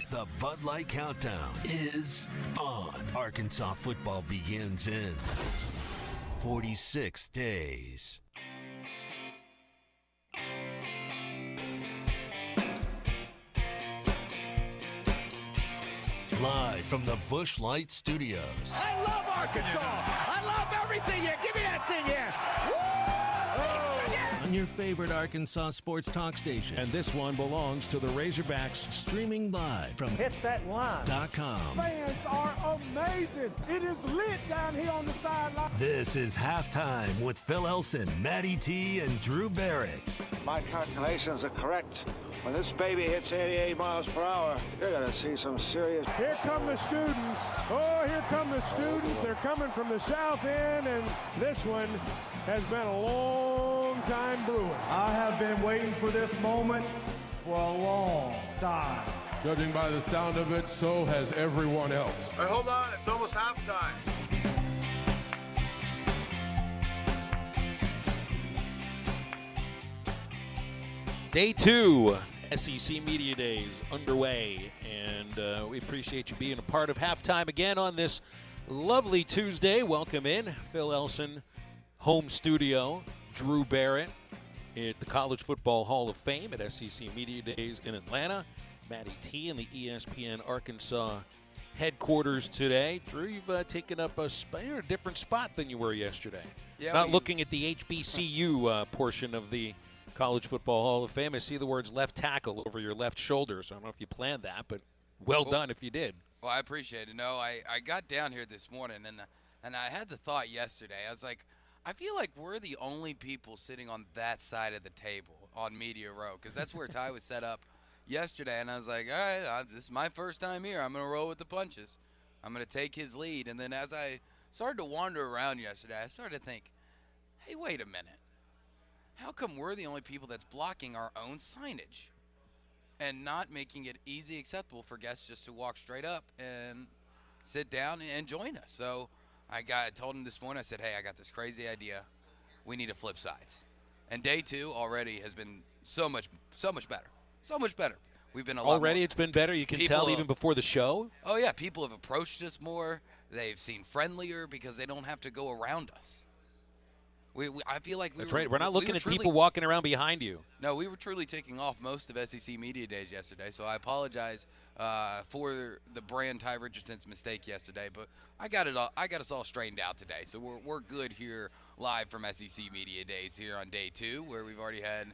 The Bud Light Countdown is on. Arkansas football begins in 46 days. Live from the Busch Light Studios. I love Arkansas. I love everything here. Give me that thing here. Woo! On your favorite Arkansas sports talk station. And this one belongs to the Razorbacks. Streaming live from Hit that line. .com. Fans are amazing. It is lit down here on the sideline. This is Halftime with Phil Elson, Matty T, and Drew Barrett. My calculations are correct. When this baby hits 88 miles per hour, you're going to see some serious... Here come the students. Oh, here come the students. They're coming from the south end, and this one has been a long time brewing. I have been waiting for this moment for a long time. Judging by the sound of it, so has everyone else. Hey, hold on. It's almost halftime. Day 2, SEC Media Days underway, and we appreciate you being a part of halftime again on this lovely Tuesday. Welcome in, Phil Elson, home studio, Drew Barrett at the College Football Hall of Fame at SEC Media Days in Atlanta. Matty T in the ESPN Arkansas headquarters today. Drew, you've taken up a different spot than you were yesterday. Yeah, not looking at the HBCU portion of the College Football Hall of Fame. I see the words left tackle over your left shoulder, so I don't know if you planned that, but well done if you did. Well, I appreciate it. No, I got down here this morning, and I had the thought yesterday. I was like, I feel like we're the only people sitting on that side of the table on Media Row, because that's where Ty was set up yesterday, and I was like, all right, this is my first time here. I'm going to roll with the punches. I'm going to take his lead. And then as I started to wander around yesterday, I started to think, hey, wait a minute. How come we're the only people that's blocking our own signage and not making it easy acceptable for guests just to walk straight up and sit down and join us? So I told him this morning, I said, hey, I got this crazy idea. We need to flip sides. And day 2 already has been so much better. So much better. We've been already. It's been better. You can tell even before the show. Oh yeah, people have approached us more. They've seen friendlier because they don't have to go around us. I feel like that's right. We're not looking at people walking around behind you. No, we were truly taking off most of SEC Media Days yesterday, so I apologize for the brand Ty Richardson's mistake yesterday. But I got us all straightened out today, so we're good here live from SEC Media Days here on day 2, where we've already had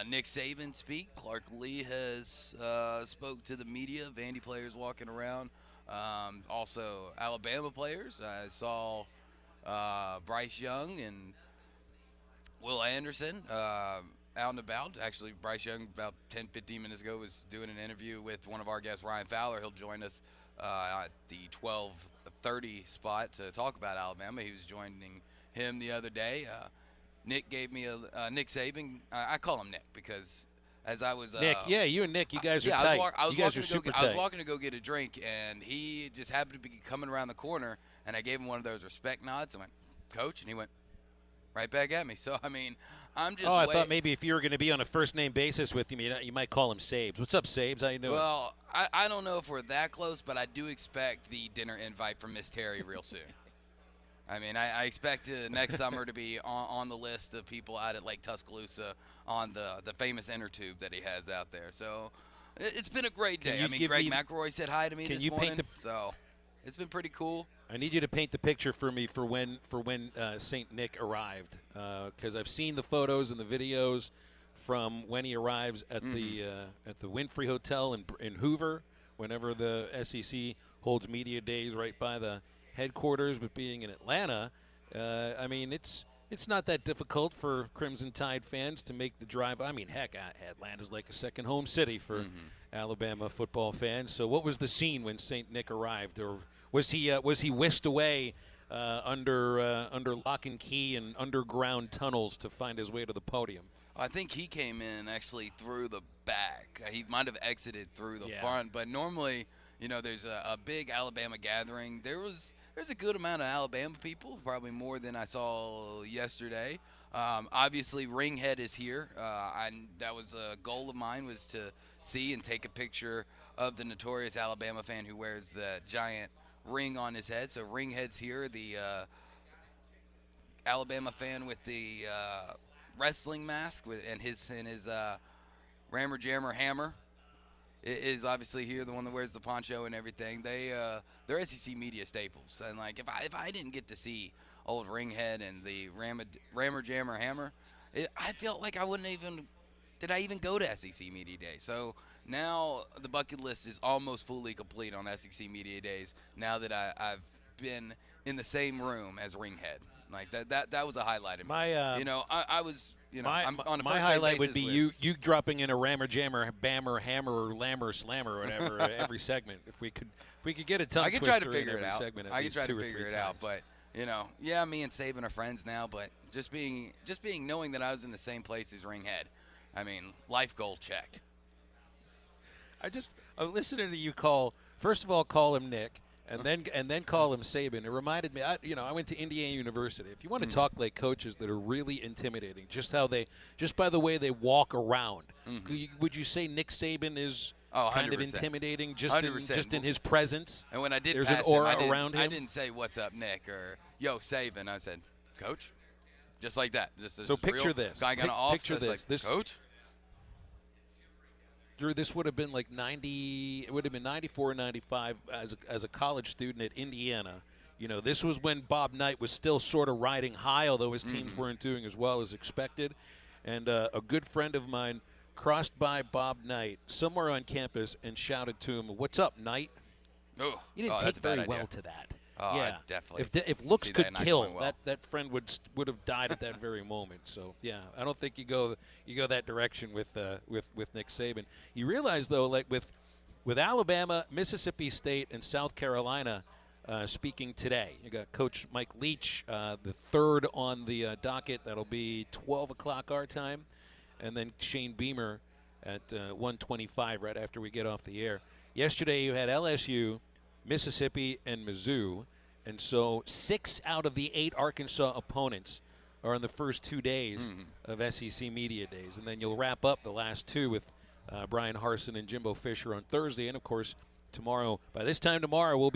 Nick Saban speak. Clark Lee has spoke to the media. Vandy players walking around. Also Alabama players. I saw Bryce Young and Will Anderson out and about. Actually, Bryce Young about 10-15 minutes ago was doing an interview with one of our guests, Ryan Fowler. He'll join us at the 12:30 spot to talk about Alabama. He was joining him the other day. Nick gave me Nick Saban. I call him Nick because as I was Nick, yeah, you and Nick, you guys are tight. You guys are super tight. I was walking to go get a drink, and he just happened to be coming around the corner, and I gave him one of those respect nods. I went, Coach, and he went right back at me. So, I mean, I'm just I thought maybe if you were going to be on a first-name basis with him, you might call him Sabes. What's up, Sabes? How you doing? Well, I don't know if we're that close, but I do expect the dinner invite from Miss Terry real soon. I mean, I expect next summer to be on the list of people out at Lake Tuscaloosa on the famous inner tube that he has out there. So it's been a great day. I mean, Greg McElroy said hi to me this morning, so it's been pretty cool. I need you to paint the picture for me for when St. Nick arrived, because I've seen the photos and the videos from when he arrives at the Winfrey Hotel in Hoover, whenever the SEC holds media days right by the headquarters. But being in Atlanta, I mean, it's not that difficult for Crimson Tide fans to make the drive. I mean, heck, Atlanta's like a second home city for Alabama football fans. So what was the scene when St. Nick arrived? Or was he whisked away under lock and key and underground tunnels to find his way to the podium? I think he came in actually through the back. He might have exited through the front, but normally, you know, there's a big Alabama gathering. There's a good amount of Alabama people, probably more than I saw yesterday. Obviously, Ringhead is here, and that was a goal of mine, was to see and take a picture of the notorious Alabama fan who wears the giant ring on his head. So Ringhead's here, the Alabama fan with the wrestling mask and his Rammer Jammer hammer is obviously here, the one that wears the poncho and everything. They're SEC media staples, and like if I didn't get to see old Ringhead and the Rammer Jammer hammer, I felt like I wouldn't even. Did I even go to SEC Media Day? So now the bucket list is almost fully complete on SEC Media Days. Now that I've been in the same room as Ringhead, like that was a highlight of me. I was. I'm on a my highlight would be you dropping in a Rammer Jammer Bammer Hammer or Lammer Slammer or whatever every segment. If we could get a tongue I could twister try to figure in every it out. segment at I could least try two to or figure three it times. out, but me and Saban are friends now. But just being knowing that I was in the same place as Ringhead, I mean, life goal checked. I'm listening to you call him Nick. And then call him Saban. It reminded me, I went to Indiana University. If you want to talk like coaches that are really intimidating, just by the way they walk around, would you say Nick Saban is kind of intimidating, just in his presence? And when I did there's pass an aura him, around him. I didn't say "What's up, Nick?" or "Yo, Saban." I said, "Coach," just like that. So picture this. Guy got off. Picture this. Like, this Coach. Drew, this would have been like 90. It would have been 94, 95 as a college student at Indiana. This was when Bob Knight was still sort of riding high, although his teams weren't doing as well as expected. And a good friend of mine crossed by Bob Knight somewhere on campus and shouted to him, "What's up, Knight?" Oh, he didn't take very well to that. Oh, yeah, definitely. If looks could kill, well. that friend would have died at that very moment. So yeah, I don't think you go that direction with Nick Saban. You realize though, like with Alabama, Mississippi State, and South Carolina speaking today, you got Coach Mike Leach, the third on the docket. That'll be 12 o'clock our time, and then Shane Beamer at 1:25 right after we get off the air. Yesterday you had LSU, Mississippi, and Mizzou, and so 6 out of the 8 Arkansas opponents are in the first 2 days of SEC Media Days, and then you'll wrap up the last 2 with Brian Harsin and Jimbo Fisher on Thursday, and of course tomorrow. By this time tomorrow, we'll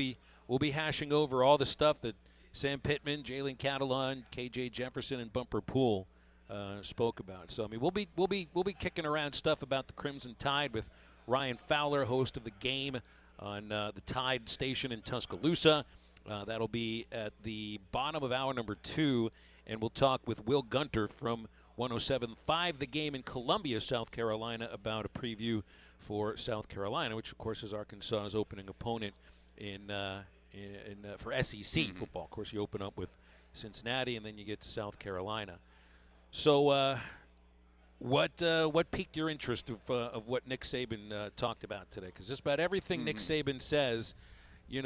be hashing over all the stuff that Sam Pittman, Jalen Catalon, KJ Jefferson, and Bumper Poole spoke about. So I mean, we'll be kicking around stuff about the Crimson Tide with Ryan Fowler, host of The Game, on the Tide station in Tuscaloosa. That'll be at the bottom of hour number 2, and we'll talk with Will Gunter from 107.5 The Game in Columbia, South Carolina, about a preview for South Carolina, which of course is Arkansas's opening opponent for SEC football. Of course, you open up with Cincinnati, and then you get to South Carolina. So, what piqued your interest of what Nick Saban talked about today? Because just about everything Nick Saban says, you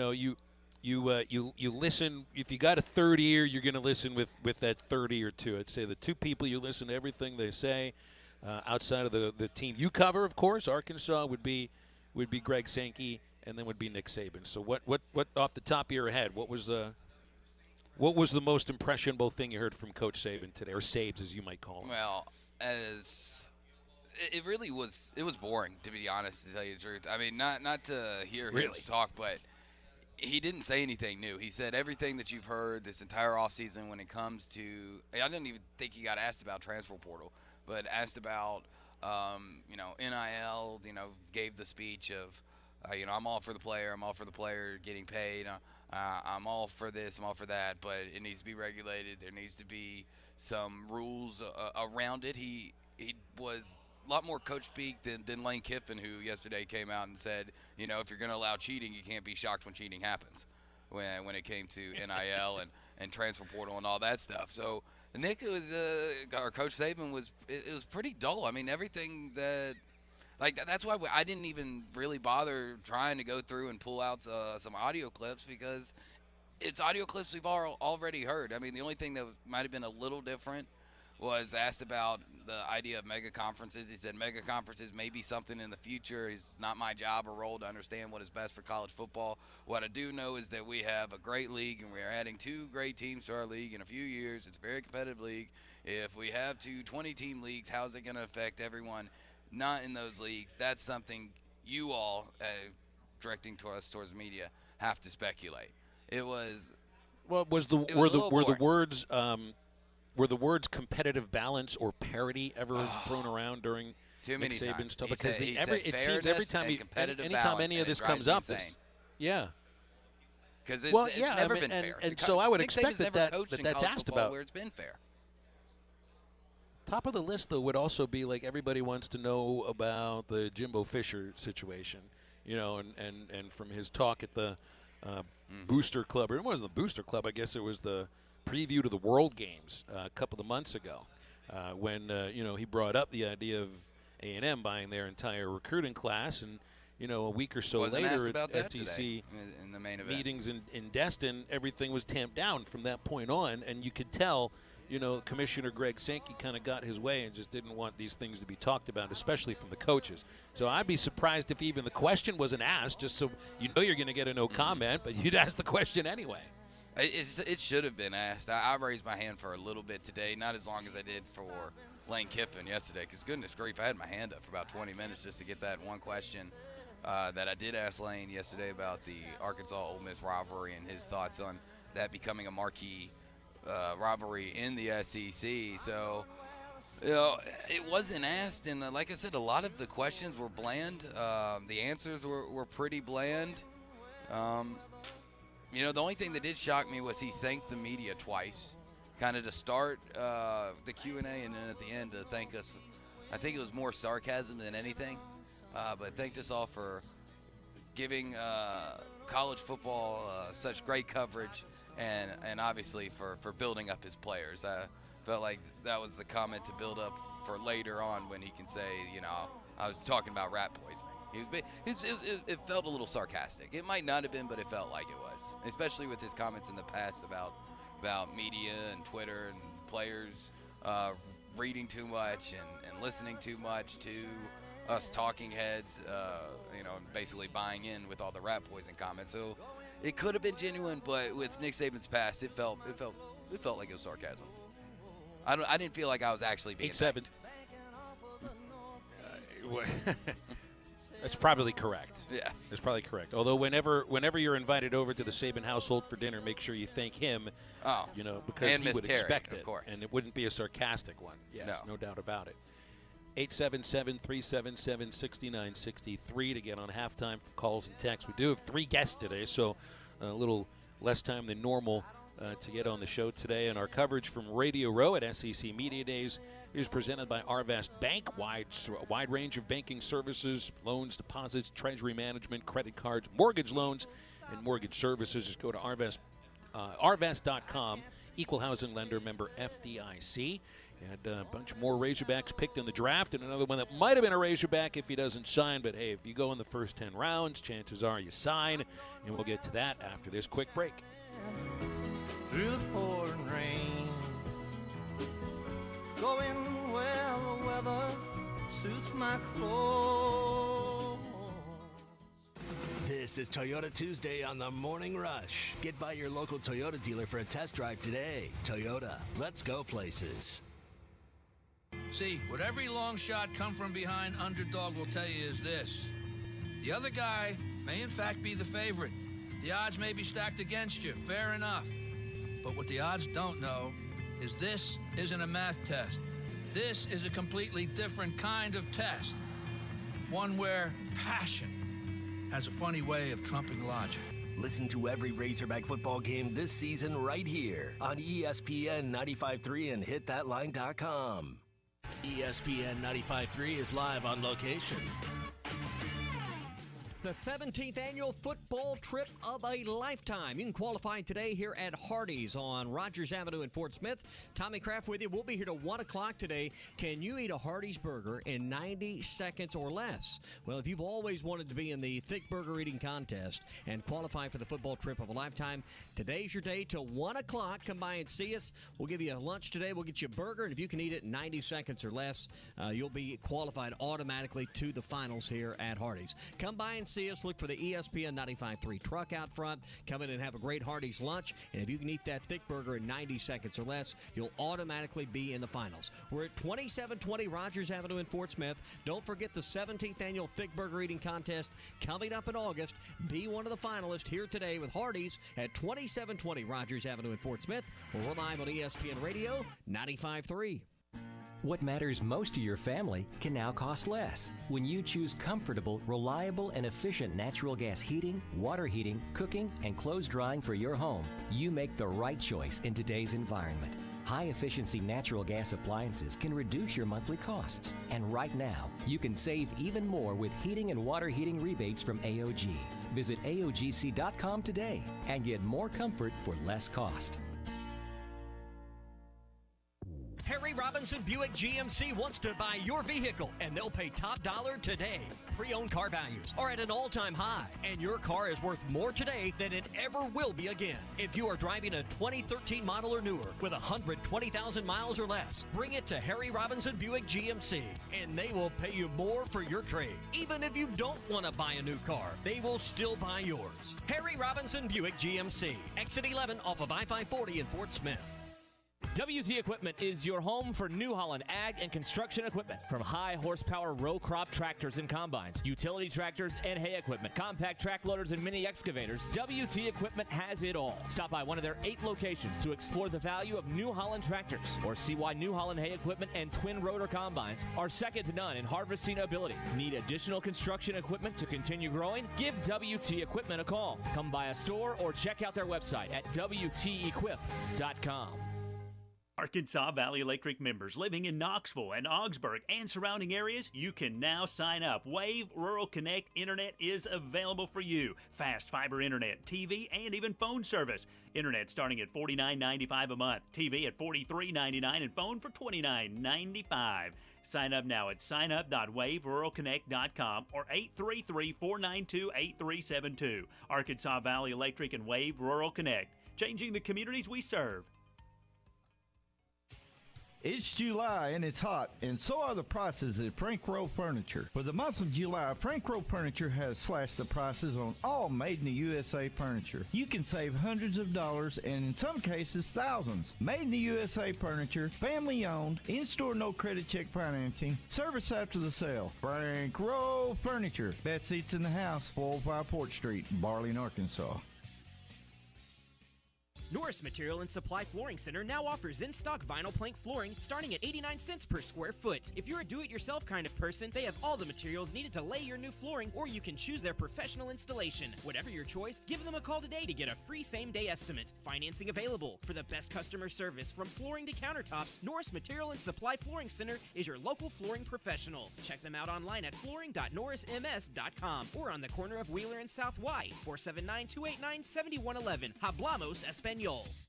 listen. If you got a third ear, you're going to listen with that third ear too. I'd say the 2 people you listen to everything they say. Outside of the team you cover, of course, Arkansas would be Greg Sankey, and then would be Nick Saban. So what off the top of your head, what was the most impressionable thing you heard from Coach Saban today, or Sabes as you might call him? Well, it really was. It was boring, to be honest, to tell you the truth. I mean, not to hear him talk, but he didn't say anything new. He said everything that you've heard this entire offseason when it comes to. I didn't even think he got asked about transfer portal, but asked about NIL. Gave the speech of I'm all for the player. I'm all for the player getting paid. I'm all for this. I'm all for that. But it needs to be regulated. There needs to be some rules around it. He was a lot more coach speak than Lane Kiffin, who yesterday came out and said, if you're going to allow cheating, you can't be shocked when cheating happens. When it came to NIL and transfer portal and all that stuff. So Nick or Coach Saban was pretty dull. I mean, everything that. That's why I didn't even really bother trying to go through and pull out some audio clips, because it's audio clips we've already heard. I mean, the only thing that might have been a little different was asked about the idea of mega conferences. He said mega conferences may be something in the future. It's not my job or role to understand what is best for college football. What I do know is that we have a great league, and we are adding 2 great teams to our league in a few years. It's a very competitive league. If we have 2 20-team leagues, how is it going to affect everyone not in those leagues? That's something you all, directing us towards media, have to speculate. It was. Well, were the words competitive balance or parity ever thrown around during too Nick many Saban's times? talk? Because it seems every time anytime any of this comes up, yeah. Because it's never been fair. And so I would expect that's asked about. Where it's been fair. Top of the list, though, would also be like everybody wants to know about the Jimbo Fisher situation, and from his talk at the Booster Club, or it wasn't the Booster Club, I guess it was the preview to the World Games a couple of months ago, when he brought up the idea of A&M buying their entire recruiting class, and a week or so later at SEC in the main event meetings in Destin, everything was tamped down from that point on, and you could tell. Commissioner Greg Sankey kind of got his way and just didn't want these things to be talked about, especially from the coaches. So I'd be surprised if even the question wasn't asked, just so you're going to get a no comment, but you'd ask the question anyway. It should have been asked. I raised my hand for a little bit today, not as long as I did for Lane Kiffin yesterday, because goodness grief, I had my hand up for about 20 minutes just to get that one question that I did ask Lane yesterday about the Arkansas-Ole Miss rivalry and his thoughts on that becoming a marquee rivalry in the SEC. So, it wasn't asked, and like I said, a lot of the questions were bland. The answers were pretty bland. The only thing that did shock me was he thanked the media twice, kind of to start the Q&A, and then at the end to thank us. I think it was more sarcasm than anything, but thanked us all for giving college football such great coverage. And obviously for building up his players. I felt like that was the comment to build up for later on when he can say, I was talking about rat poisoning. It felt a little sarcastic. It might not have been, but it felt like it was, especially with his comments in the past about media and Twitter and players reading too much and listening too much to us talking heads, basically buying in with all the rat poison comments. So it could have been genuine, but with Nick Saban's past, it felt like it was sarcasm. I didn't feel like I was actually being 8-7. That's probably correct. Yes, that's probably correct. Although whenever you're invited over to the Saban household for dinner, make sure you thank him. Because and he would Terry, expect it, of course. And it wouldn't be a sarcastic one. Yes, no doubt about it. 877-377-6963 to get on halftime for calls and texts. We do have 3 guests today, so a little less time than normal to get on the show today. And our coverage from Radio Row at SEC Media Days is presented by Arvest Bank. Wide range of banking services, loans, deposits, treasury management, credit cards, mortgage loans, and mortgage services. Just go to Arvest.com, equal housing lender, member FDIC. And a bunch more Razorbacks picked in the draft, and another one that might have been a Razorback if he doesn't sign. But, hey, if you go in the first 10 rounds, chances are you sign. And we'll get to that after this quick break. Through the pouring rain, going where the weather suits my clothes. This is Toyota Tuesday on the Morning Rush. Get by your local Toyota dealer for a test drive today. Toyota, let's go places. See, what every long shot come from behind underdog will tell you is this. The other guy may in fact be the favorite. The odds may be stacked against you, fair enough. But what the odds don't know is this isn't a math test. This is a completely different kind of test. One where passion has a funny way of trumping logic. Listen to every Razorback football game this season right here on ESPN 95.3 and hitthatline.com. ESPN 95.3 is live on location. The 17th annual football trip of a lifetime. You can qualify today here at Hardee's on Rogers Avenue in Fort Smith. Tommy Kraft with you. We'll be here till 1 o'clock today. Can you eat a Hardee's burger in 90 seconds or less? Well, if you've always wanted to be in the thick burger eating contest and qualify for the football trip of a lifetime, today's your day till 1 o'clock. Come by and see us. We'll give you a lunch today. We'll get you a burger, and if you can eat it in 90 seconds or less, you'll be qualified automatically to the finals here at Hardee's. Come by and see us, look for the ESPN 95.3 truck out front. Come in and have a great Hardee's lunch. And if you can eat that thick burger in 90 seconds or less, you'll automatically be in the finals. We're at 2720 Rogers Avenue in Fort Smith. Don't forget the 17th annual Thick Burger Eating Contest coming up in August. Be one of the finalists here today with Hardee's at 2720 Rogers Avenue in Fort Smith. We're live on ESPN Radio 95.3. What matters most to your family can now cost less when you choose comfortable, reliable, and efficient natural gas heating, water heating, cooking, and clothes drying for your home. You make the right choice in today's environment. High-efficiency natural gas appliances can reduce your monthly costs. And right now, you can save even more with heating and water heating rebates from AOG. Visit AOGC.com today and get more comfort for less cost. Harry Robinson Buick GMC wants to buy your vehicle, and they'll pay top dollar today. Pre-owned car values are at an all-time high, and your car is worth more today than it ever will be again. If you are driving a 2013 model or newer with 120,000 miles or less, bring it to Harry Robinson Buick GMC, and they will pay you more for your trade. Even if you don't want to buy a new car, they will still buy yours. Harry Robinson Buick GMC, exit 11 off of I-540 in Fort Smith. WT Equipment is your home for New Holland ag and construction equipment. From high horsepower row crop tractors and combines, utility tractors and hay equipment, compact track loaders and mini excavators, WT Equipment has it all. Stop by one of their 8 locations to explore the value of New Holland tractors, or see why New Holland hay equipment and twin rotor combines are second to none in harvesting ability. Need additional construction equipment to continue growing? Give WT Equipment a call. Come by a store or check out their website at WTEquip.com. Arkansas Valley Electric members living in Knoxville and Augsburg and surrounding areas, you can now sign up. Wave Rural Connect Internet is available for you. Fast fiber internet, TV, and even phone service. Internet starting at $49.95 a month, TV at $43.99, and phone for $29.95. Sign up now at signup.waveruralconnect.com or 833-492-8372. Arkansas Valley Electric and Wave Rural Connect, changing the communities we serve. It's July and it's hot, and so are the prices at Frank Rowe Furniture. For the month of July, Frank Rowe Furniture has slashed the prices on all made in the USA furniture. You can save hundreds of dollars and in some cases thousands. Made in the USA furniture, family owned, in-store no credit check financing, service after the sale. Frank Rowe Furniture. Best seats in the house, 405 Port Street, Barling, Arkansas. Norris Material and Supply Flooring Center now offers in-stock vinyl plank flooring starting at 89 cents per square foot. If you're a do-it-yourself kind of person, they have all the materials needed to lay your new flooring, or you can choose their professional installation. Whatever your choice, give them a call today to get a free same-day estimate. Financing available. For the best customer service from flooring to countertops, Norris Material and Supply Flooring Center is your local flooring professional. Check them out online at flooring.norrisms.com or on the corner of Wheeler and South Y, 479-289-7111. Hablamos Espanol.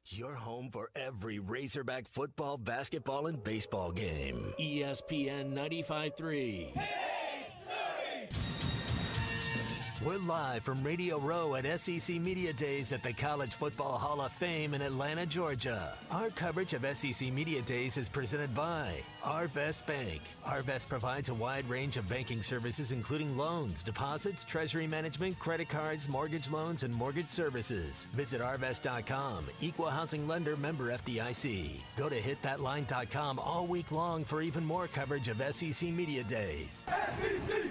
Your home for every Razorback football, basketball, and baseball game. ESPN 95.3. We're live from Radio Row at SEC Media Days at the College Football Hall of Fame in Atlanta, Georgia. Our coverage of SEC Media Days is presented by Arvest Bank. Arvest provides a wide range of banking services, including loans, deposits, treasury management, credit cards, mortgage loans, and mortgage services. Visit Arvest.com. Equal housing lender, member FDIC. Go to hitthatline.com all week long for even more coverage of SEC Media Days. SEC!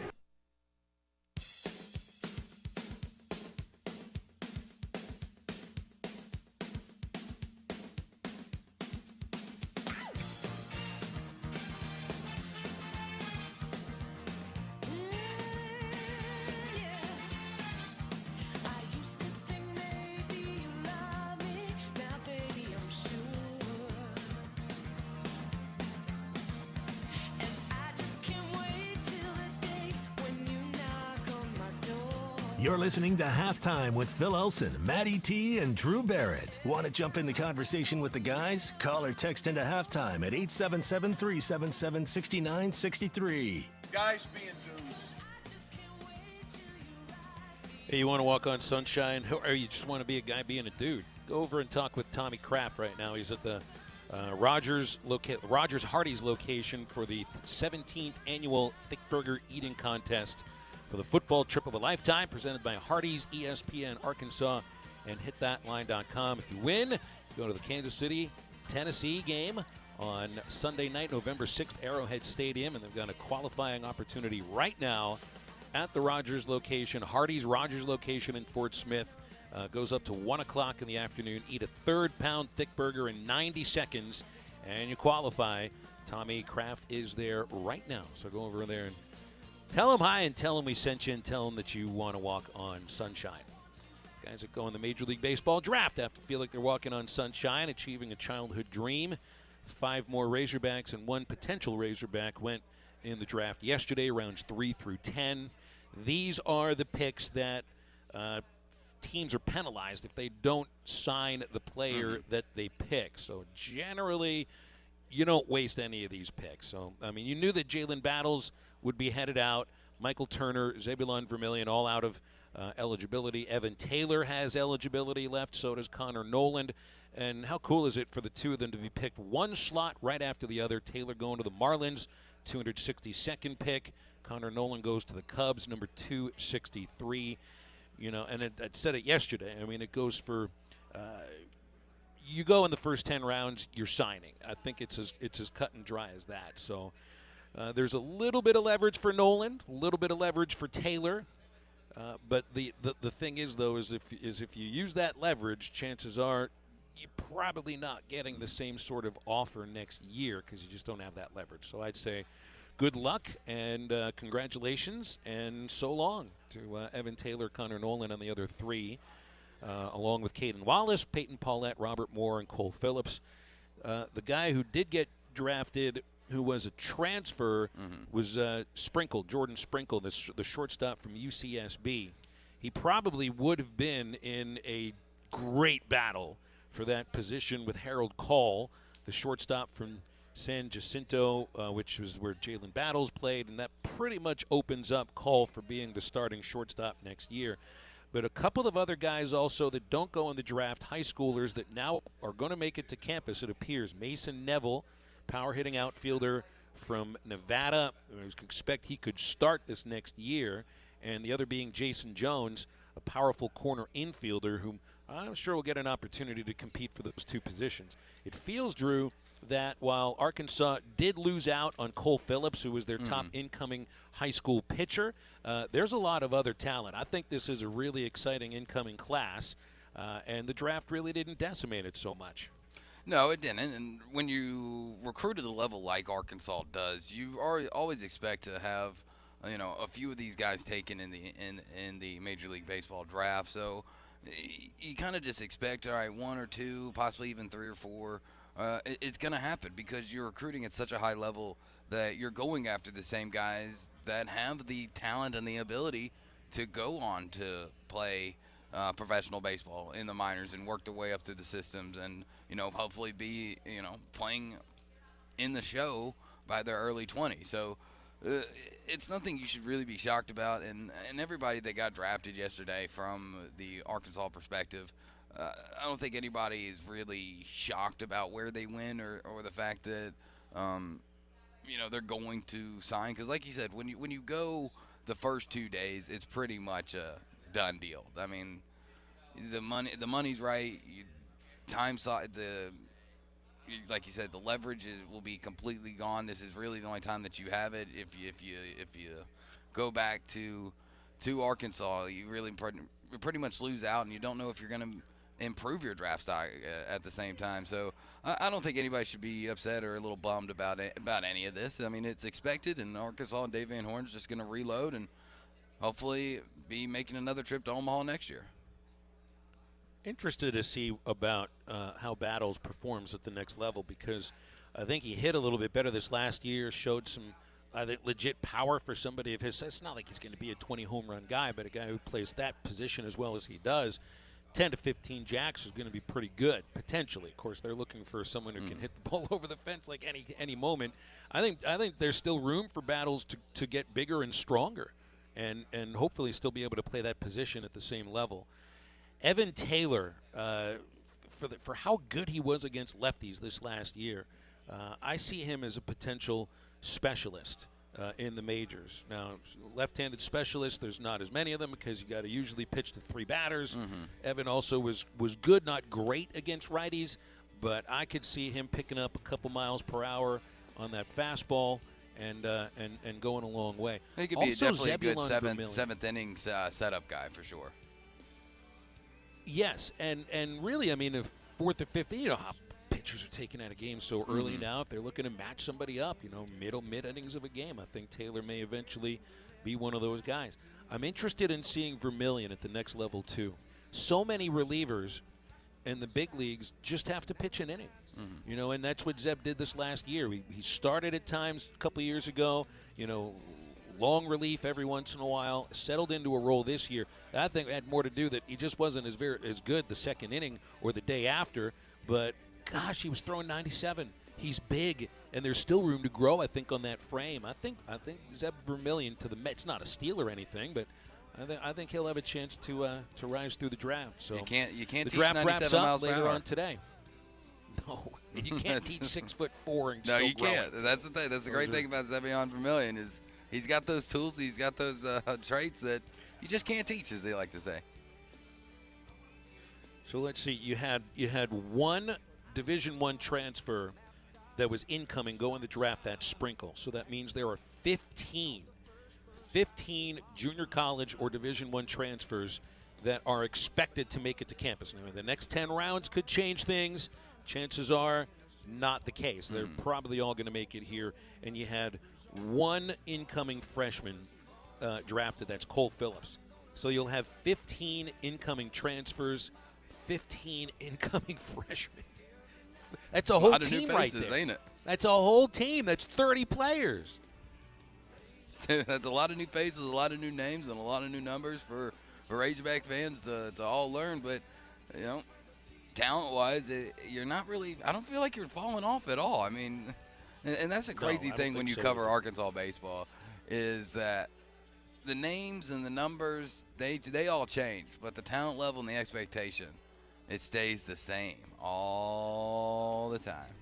You're listening to Halftime with Phil Elson, Matty T, and Drew Barrett. Want to jump in the conversation with the guys? Call or text into Halftime at 877-377-6963. Guys being dudes. Hey, you want to walk on sunshine, or you just want to be a guy being a dude? Go over and talk with Tommy Kraft right now. He's at the Rogers Hardee's location for the 17th annual Thick Burger Eating Contest. for the football trip of a lifetime presented by Hardee's, ESPN Arkansas, and hitthatline.com. If you win, go to the Kansas City, Tennessee game on Sunday night, November 6th, Arrowhead Stadium, and they've got a qualifying opportunity right now at the Rogers location, Hardee's Rogers location in Fort Smith. Goes up to 1 o'clock in the afternoon. Eat a third-pound thick burger in 90 seconds, and you qualify. Tommy Kraft is there right now, so go over there and tell him hi and tell him we sent you and tell him that you want to walk on sunshine. Guys that go in the Major League Baseball draft have to feel like they're walking on sunshine, achieving a childhood dream. 5 more Razorbacks and 1 potential Razorback went in the draft yesterday, rounds 3 through 10. These are the picks that teams are penalized if they don't sign the player that they pick. So generally, you don't waste any of these picks. So, I mean, you knew that Jalen Battles would be headed out. Michael Turner, Zebulon Vermillion, all out of eligibility. Evan Taylor has eligibility left. So does Connor Noland. And how cool is it for the two of them to be picked one slot right after the other? Taylor going to the Marlins, 262nd pick. Connor Noland goes to the Cubs, number 263. You know, and I said it yesterday. I mean, it goes for you go in the first 10 rounds, you're signing. I think it's as cut and dry as that. So there's a little bit of leverage for Noland, a little bit of leverage for Taylor. But the thing is, though, is if you use that leverage, chances are you're probably not getting the same sort of offer next year because you just don't have that leverage. So I'd say good luck and congratulations and so long to Evan Taylor, Connor Noland, and the other 3, along with Caden Wallace, Peyton Paulette, Robert Moore, and Cole Phillips. The guy who did get drafted, who was a transfer, was Jordan Sprinkle, the shortstop from UCSB. He probably would have been in a great battle for that position with Harold Call, the shortstop from San Jacinto, which was where Jalen Battles played, and that pretty much opens up Call for being the starting shortstop next year. But a couple of other guys also that don't go in the draft, high schoolers that now are going to make it to campus, it appears. Mason Neville, power-hitting outfielder from Nevada. I expect he could start this next year. And the other being Jason Jones, a powerful corner infielder whom I'm sure will get an opportunity to compete for those 2 positions. It feels, Drew, that while Arkansas did lose out on Cole Phillips, who was their top incoming high school pitcher, there's a lot of other talent. I think this is a really exciting incoming class, and the draft really didn't decimate it so much. No, it didn't. And when you recruit at a level like Arkansas does, you always expect to have, a few of these guys taken in the Major League Baseball draft. So you kind of just expect, all right, 1 or 2, possibly even 3 or 4. It's going to happen because you're recruiting at such a high level that you're going after the same guys that have the talent and the ability to go on to play professional baseball in the minors and work their way up through the systems and, hopefully be, playing in the show by their early 20s. So it's nothing you should really be shocked about. And everybody that got drafted yesterday from the Arkansas perspective, I don't think anybody is really shocked about where they win or the fact that, they're going to sign. Because like you said, when you go the first 2 days, it's pretty much a done deal. I mean, the money's right. Like you said, the leverage will be completely gone. This is really the only time that you have it. If you go back to Arkansas, you really pretty much lose out, and you don't know if you're going to improve your draft stock at the same time. So I don't think anybody should be upset or a little bummed about any of this. I mean, it's expected, and Arkansas and Dave Van Horn's just going to reload and hopefully be making another trip to Omaha next year. Interested to see about how Battles performs at the next level because I think he hit a little bit better this last year, showed some legit power for somebody of his. It's not like he's going to be a 20 home run guy, but a guy who plays that position as well as he does. 10 to 15 jacks is going to be pretty good, potentially. Of course, they're looking for someone who can hit the ball over the fence like any moment. I think there's still room for Battles to get bigger and stronger and hopefully still be able to play that position at the same level. Evan Taylor, for how good he was against lefties this last year, I see him as a potential specialist. in the majors. Now, left-handed specialists, there's not as many of them because you got to usually pitch to 3 batters. Evan also was good, not great against righties, but I could see him picking up a couple miles per hour on that fastball and going a long way. He could be definitely a good seventh innings setup guy for sure. Yes, and really, I mean, if 4th or 5th, you know how pitchers are taken out of games so early now. If they're looking to match somebody up, you know, mid innings of a game, I think Taylor may eventually be one of those guys. I'm interested in seeing Vermillion at the next level too. So many relievers in the big leagues just have to pitch an inning, you know, and that's what Zeb did this last year. He started at times a couple years ago, you know, long relief every once in a while, settled into a role this year. I think it had more to do that he just wasn't as good the second inning or the day after, but gosh, he was throwing 97. He's big, and there's still room to grow, I think, on that frame. I think Zeb Vermillion to the Mets, not a steal or anything, but I think he'll have a chance to rise through the draft. So you can't the teach draft 97 wraps miles up per later hour. on today. No, you can't teach 6'4" and No, still you grow can't. it. That's the thing. That's the great thing about Zevion Vermillion is he's got those tools. He's got those traits that you just can't teach, as they like to say. So let's see. You had one Division I transfer that was incoming going the draft, that Sprinkle. So that means there are 15 junior college or Division I transfers that are expected to make it to campus. Now, the next 10 rounds could change things. Chances are not the case. They're probably all going to make it here. And you had one incoming freshman drafted. That's Cole Phillips. So you'll have 15 incoming transfers, 15 incoming freshmen. That's a whole lot of team new right faces, there. Ain't it? That's a whole team. That's 30 players. That's a lot of new faces, a lot of new names, and a lot of new numbers for Razorback fans to all learn. But, you know, talent-wise, you're not really – I don't feel like you're falling off at all. I mean, and that's a crazy thing when you cover Arkansas baseball is that the names and the numbers, they all change. But the talent level and the expectation, it stays the same all the time.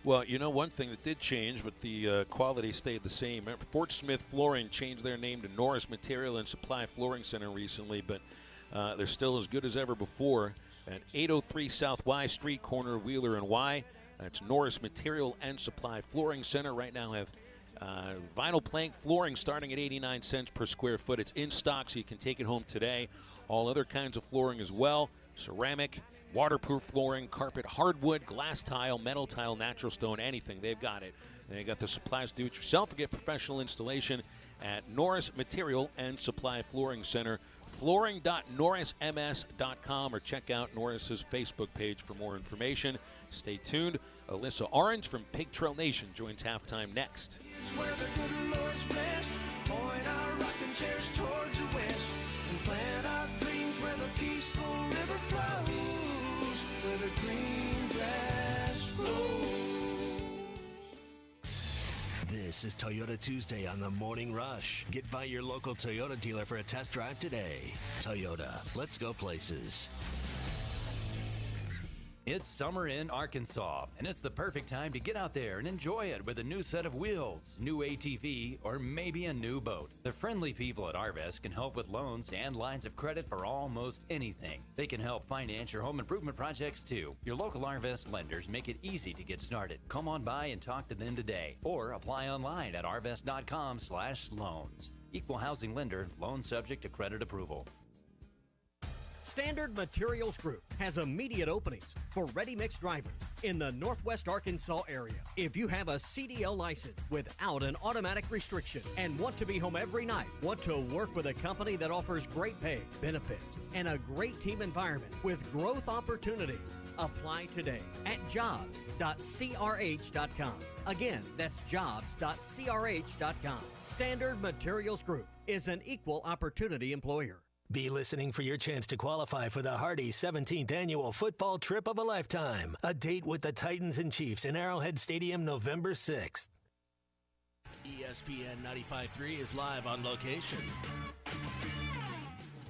Well, you know, one thing that did change, but the quality stayed the same. Fort Smith Flooring changed their name to Norris Material and Supply Flooring Center recently, but they're still as good as ever before at 803 South Y Street, corner of Wheeler and Y. That's Norris Material and Supply Flooring Center. Right now have vinyl plank flooring starting at 89 cents per square foot. It's in stock, so you can take it home today. All other kinds of flooring as well, ceramic, waterproof flooring, carpet, hardwood, glass tile, metal tile, natural stone, anything. They've got it. They got the supplies to do it yourself or get professional installation at Norris Material and Supply Flooring Center. Flooring.norrisms.com or check out Norris's Facebook page for more information. Stay tuned. Alyssa Orange from Pig Trail Nation joins halftime next. Where the good Lord's blessed, point our rocking chairs towards the west, and plant our dreams where the peaceful river flows, where the green grass grows. This is Toyota Tuesday on the Morning Rush. Get by your local Toyota dealer for a test drive today. Toyota, let's go places. It's summer in Arkansas, and it's the perfect time to get out there and enjoy it with a new set of wheels, new ATV, or maybe a new boat. The friendly people at Arvest can help with loans and lines of credit for almost anything. They can help finance your home improvement projects too. Your local Arvest lenders make it easy to get started. Come on by and talk to them today, or apply online at arvest.com/loans. Equal housing lender, loan subject to credit approval. Standard Materials Group has immediate openings for ready-mix drivers in the Northwest Arkansas area. If you have a CDL license without an automatic restriction and want to be home every night, want to work with a company that offers great pay, benefits, and a great team environment with growth opportunities, apply today at jobs.crh.com. Again, that's jobs.crh.com. Standard Materials Group is an equal opportunity employer. Be listening for your chance to qualify for the Hardy 17th Annual Football Trip of a Lifetime. A date with the Titans and Chiefs in Arrowhead Stadium November 6th. ESPN 95.3 is live on location.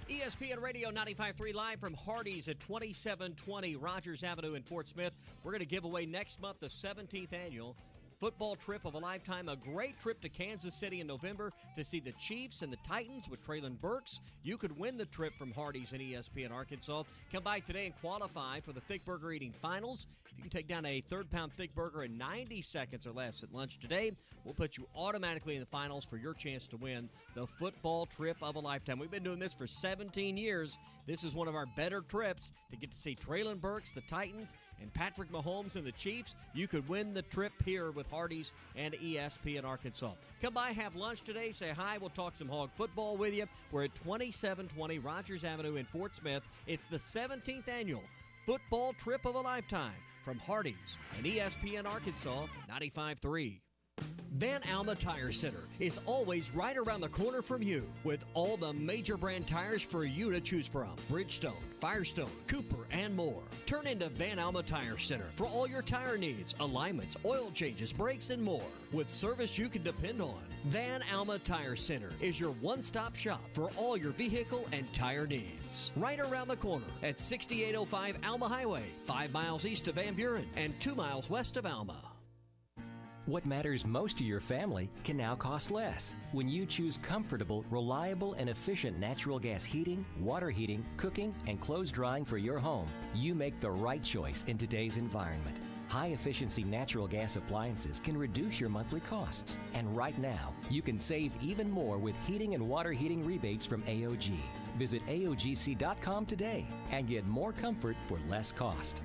ESPN Radio 95.3 live from Hardee's at 2720 Rogers Avenue in Fort Smith. We're going to give away next month the 17th Annual football trip of a lifetime, a great trip to Kansas City in November to see the Chiefs and the Titans with Traylon Burks. You could win the trip from Hardee's and ESPN Arkansas. Come by today and qualify for the Thick Burger Eating Finals. If you can take down a third-pound thick burger in 90 seconds or less at lunch today, we'll put you automatically in the finals for your chance to win the football trip of a lifetime. We've been doing this for 17 years. This is one of our better trips to get to see Traylon Burks, the Titans, and Patrick Mahomes and the Chiefs. You could win the trip here with Hardee's and ESPN Arkansas. Come by, have lunch today, say hi. We'll talk some hog football with you. We're at 2720 Rogers Avenue in Fort Smith. It's the 17th annual football trip of a lifetime from Hardee's and ESPN Arkansas 95.3. Van Alma Tire Center is always right around the corner from you with all the major brand tires for you to choose from. Bridgestone, Firestone, Cooper, and more. Turn into Van Alma Tire Center for all your tire needs, alignments, oil changes, brakes, and more. With service you can depend on, Van Alma Tire Center is your one-stop shop for all your vehicle and tire needs. Right around the corner at 6805 Alma Highway, 5 miles east of Van Buren and 2 miles west of Alma. What matters most to your family can now cost less when you choose comfortable, reliable, and efficient natural gas heating, water heating, cooking, and clothes drying for your home. You make the right choice in today's environment. High-efficiency natural gas appliances can reduce your monthly costs. And right now, you can save even more with heating and water heating rebates from AOG. Visit AOGC.com today and get more comfort for less cost.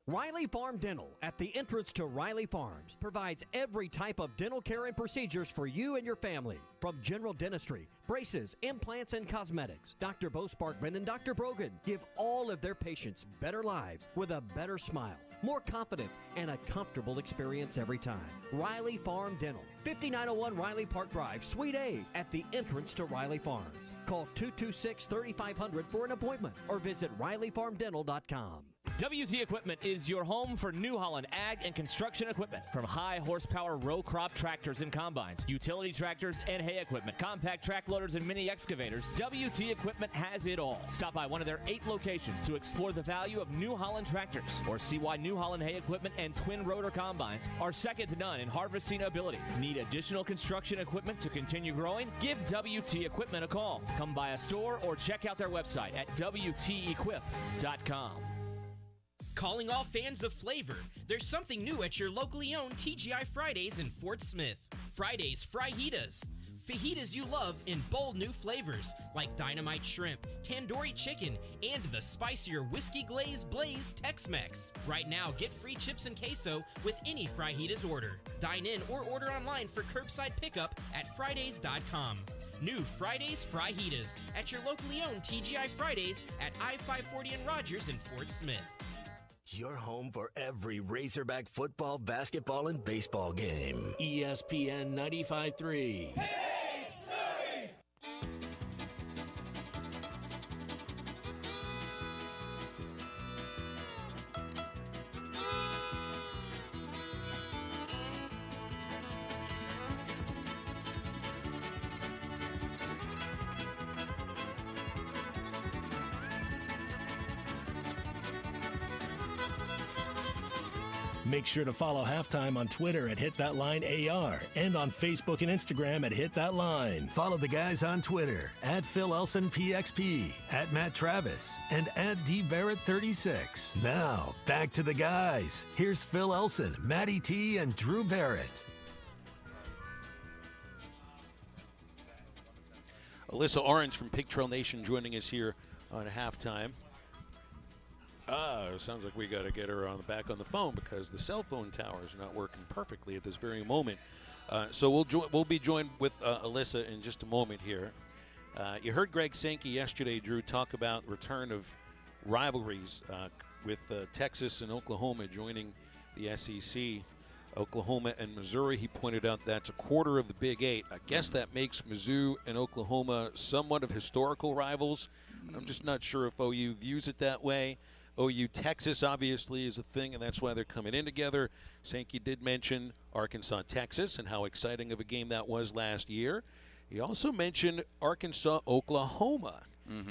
Riley Farm Dental, at the entrance to Riley Farms, provides every type of dental care and procedures for you and your family. From general dentistry, braces, implants, and cosmetics, Dr. Bo Sparkman and Dr. Brogan give all of their patients better lives with a better smile, more confidence, and a comfortable experience every time. Riley Farm Dental, 5901 Riley Park Drive, Suite A, at the entrance to Riley Farms. Call 226-3500 for an appointment or visit RileyFarmDental.com. WT Equipment is your home for New Holland ag and construction equipment. From high horsepower row crop tractors and combines, utility tractors and hay equipment, compact track loaders and mini excavators, WT Equipment has it all. Stop by one of their 8 locations to explore the value of New Holland tractors or see why New Holland hay equipment and twin rotor combines are second to none in harvesting ability. Need additional construction equipment to continue growing? Give WT Equipment a call. Come by a store or check out their website at WTEquip.com. Calling all fans of flavor, there's something new at your locally owned TGI Fridays in Fort Smith. Fridays Fajitas. Fajitas you love in bold new flavors like dynamite shrimp, tandoori chicken, and the spicier whiskey glazed blaze Tex-Mex. Right now, get free chips and queso with any Fajitas order. Dine in or order online for curbside pickup at Fridays.com. New Fridays Fajitas at your locally owned TGI Fridays at I-540 and Rogers in Fort Smith. Your home for every Razorback football, basketball, and baseball game. ESPN 95.3. Make sure to follow Halftime on Twitter at HitThatLineAR and on Facebook and Instagram at HitThatLine. Follow the guys on Twitter at PhilElsonPXP, at Matt Travis, and at DBarrett36. Now, back to the guys. Here's Phil Elson, Matty T, and Drew Barrett. Alyssa Orange from Pig Trail Nation joining us here on Halftime. Sounds like we got to get her back on the phone because the cell phone towers are not working perfectly at this very moment. So we'll be joined with Alyssa in just a moment here. You heard Greg Sankey yesterday, Drew, talk about the return of rivalries with Texas and Oklahoma joining the SEC. Oklahoma and Missouri, he pointed out that's a quarter of the Big Eight. I guess that makes Mizzou and Oklahoma somewhat of historical rivals. I'm just not sure if OU views it that way. OU-Texas obviously is a thing, and that's why they're coming in together. Sankey did mention Arkansas-Texas and how exciting of a game that was last year. He also mentioned Arkansas-Oklahoma.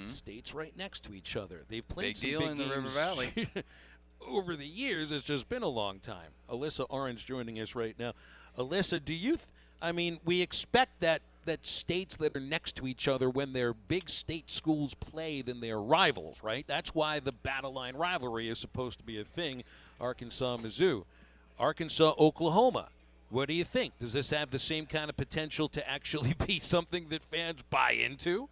States right next to each other. They've played big deal in the River Valley. over the years, it's just been a long time. Alyssa Orange joining us right now. Alyssa, do you we expect that states that are next to each other, when their big state schools play, then they're rivals, right? That's why the battle line rivalry is supposed to be a thing, Arkansas-Mizzou. Arkansas-Oklahoma. What do you think? Does this have the same kind of potential to actually be something that fans buy into?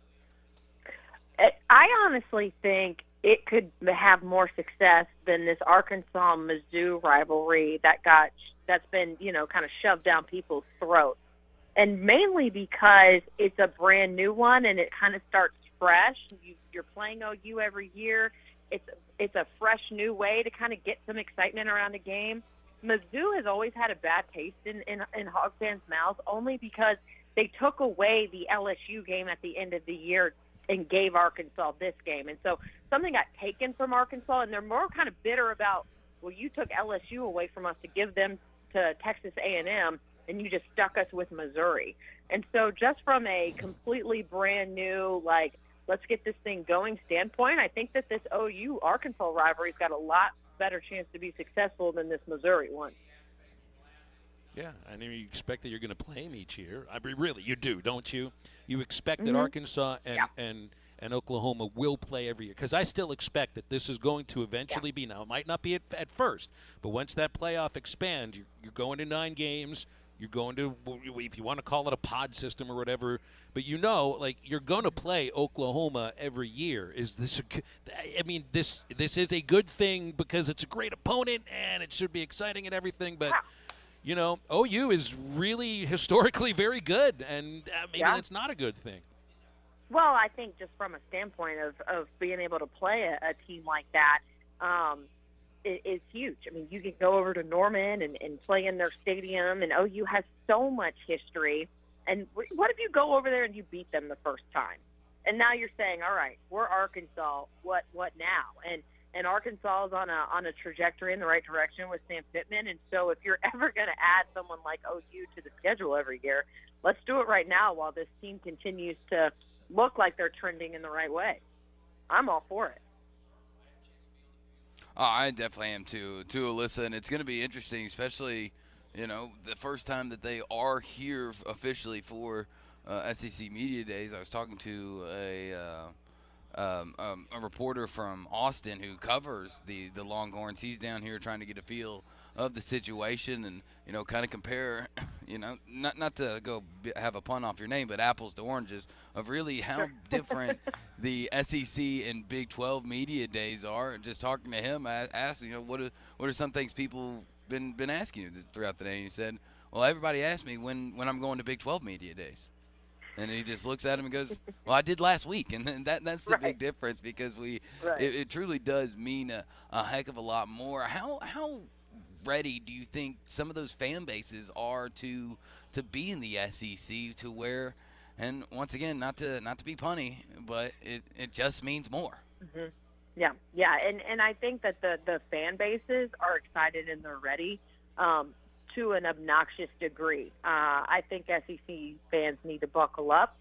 I honestly think it could have more success than this Arkansas-Mizzou rivalry that's been, kind of shoved down people's throats. And mainly because it's a brand new one and it kind of starts fresh. You're playing OU every year. It's a fresh new way to kind of get some excitement around the game. Mizzou has always had a bad taste in Hog fans' mouths, only because they took away the LSU game at the end of the year and gave Arkansas this game. And so something got taken from Arkansas, and they're more kind of bitter about, well, you took LSU away from us to give them to Texas A&M, and you just stuck us with Missouri. And so just from a completely brand new, let's get this thing going standpoint, I think that this OU-Arkansas rivalry's got a lot better chance to be successful than this Missouri one. Yeah, you expect that you're going to play them each year. Really, you do, don't you? You expect that Arkansas and Oklahoma will play every year, because I still expect that this is going to eventually be. Now, it might not be at first, but once that playoff expands, you're going to 9 games. You're going to, if you want to call it a pod system or whatever, but you're going to play Oklahoma every year. Is this this is a good thing because it's a great opponent and it should be exciting and everything, but OU is really historically very good, and maybe that's not a good thing. Well, I think just from a standpoint of being able to play a team like that, is huge. You can go over to Norman and play in their stadium, and OU has so much history. And what if you go over there and you beat them the first time? And now you're saying, all right, we're Arkansas. What now? And Arkansas is on a trajectory in the right direction with Sam Pittman. And so if you're ever going to add someone like OU to the schedule every year, let's do it right now while this team continues to look like they're trending in the right way. I'm all for it. Oh, I definitely am too, Alyssa, and it's going to be interesting, especially, the first time that they are here officially for SEC Media Days. I was talking to a reporter from Austin who covers the Longhorns. He's down here trying to get a feel of the situation and, kind of compare, not to go have a pun off your name, but apples to oranges of really how different the SEC and Big 12 media days are. And just talking to him, I asked, what are some things people been asking you throughout the day? And he said, well, everybody asked me when I'm going to Big 12 media days. And he just looks at him and goes, well, I did last week. And that's the big difference, because it truly does mean a heck of a lot more. How ready do you think some of those fan bases are to be in the SEC, to where, and once again, not to be punny, but it just means more. Mm-hmm. Yeah, and I think that the fan bases are excited and they're ready to an obnoxious degree. I think SEC fans need to buckle up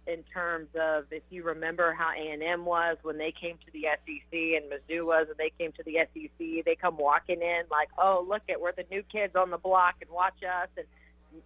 in terms of, if you remember how A&M was when they came to the SEC, and Mizzou was when they came to the SEC. They come walking in like, oh, look at, we're the new kids on the block and watch us. And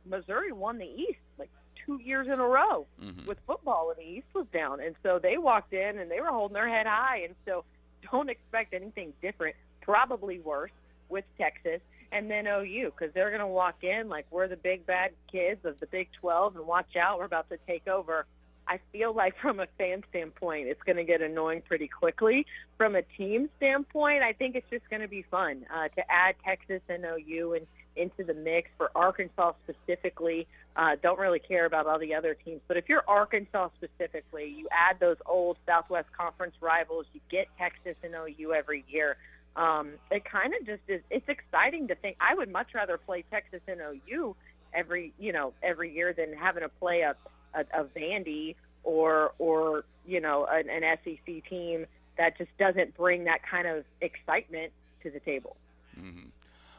Missouri won the East like 2 years in a row with football, and the East was down. And so they walked in and they were holding their head high. And so don't expect anything different, probably worse with Texas. And then OU, because they're going to walk in like we're the big bad kids of the Big 12, and watch out, we're about to take over. I feel like from a fan standpoint, it's going to get annoying pretty quickly. From a team standpoint, I think it's just going to be fun to add Texas and OU into the mix. For Arkansas specifically, don't really care about all the other teams. But if you're Arkansas specifically, you add those old Southwest Conference rivals, you get Texas and OU every year. It kind of just is. It's exciting to think. I would much rather play Texas and OU every year than having to play a Vandy or an SEC team that just doesn't bring that kind of excitement to the table. Mm-hmm.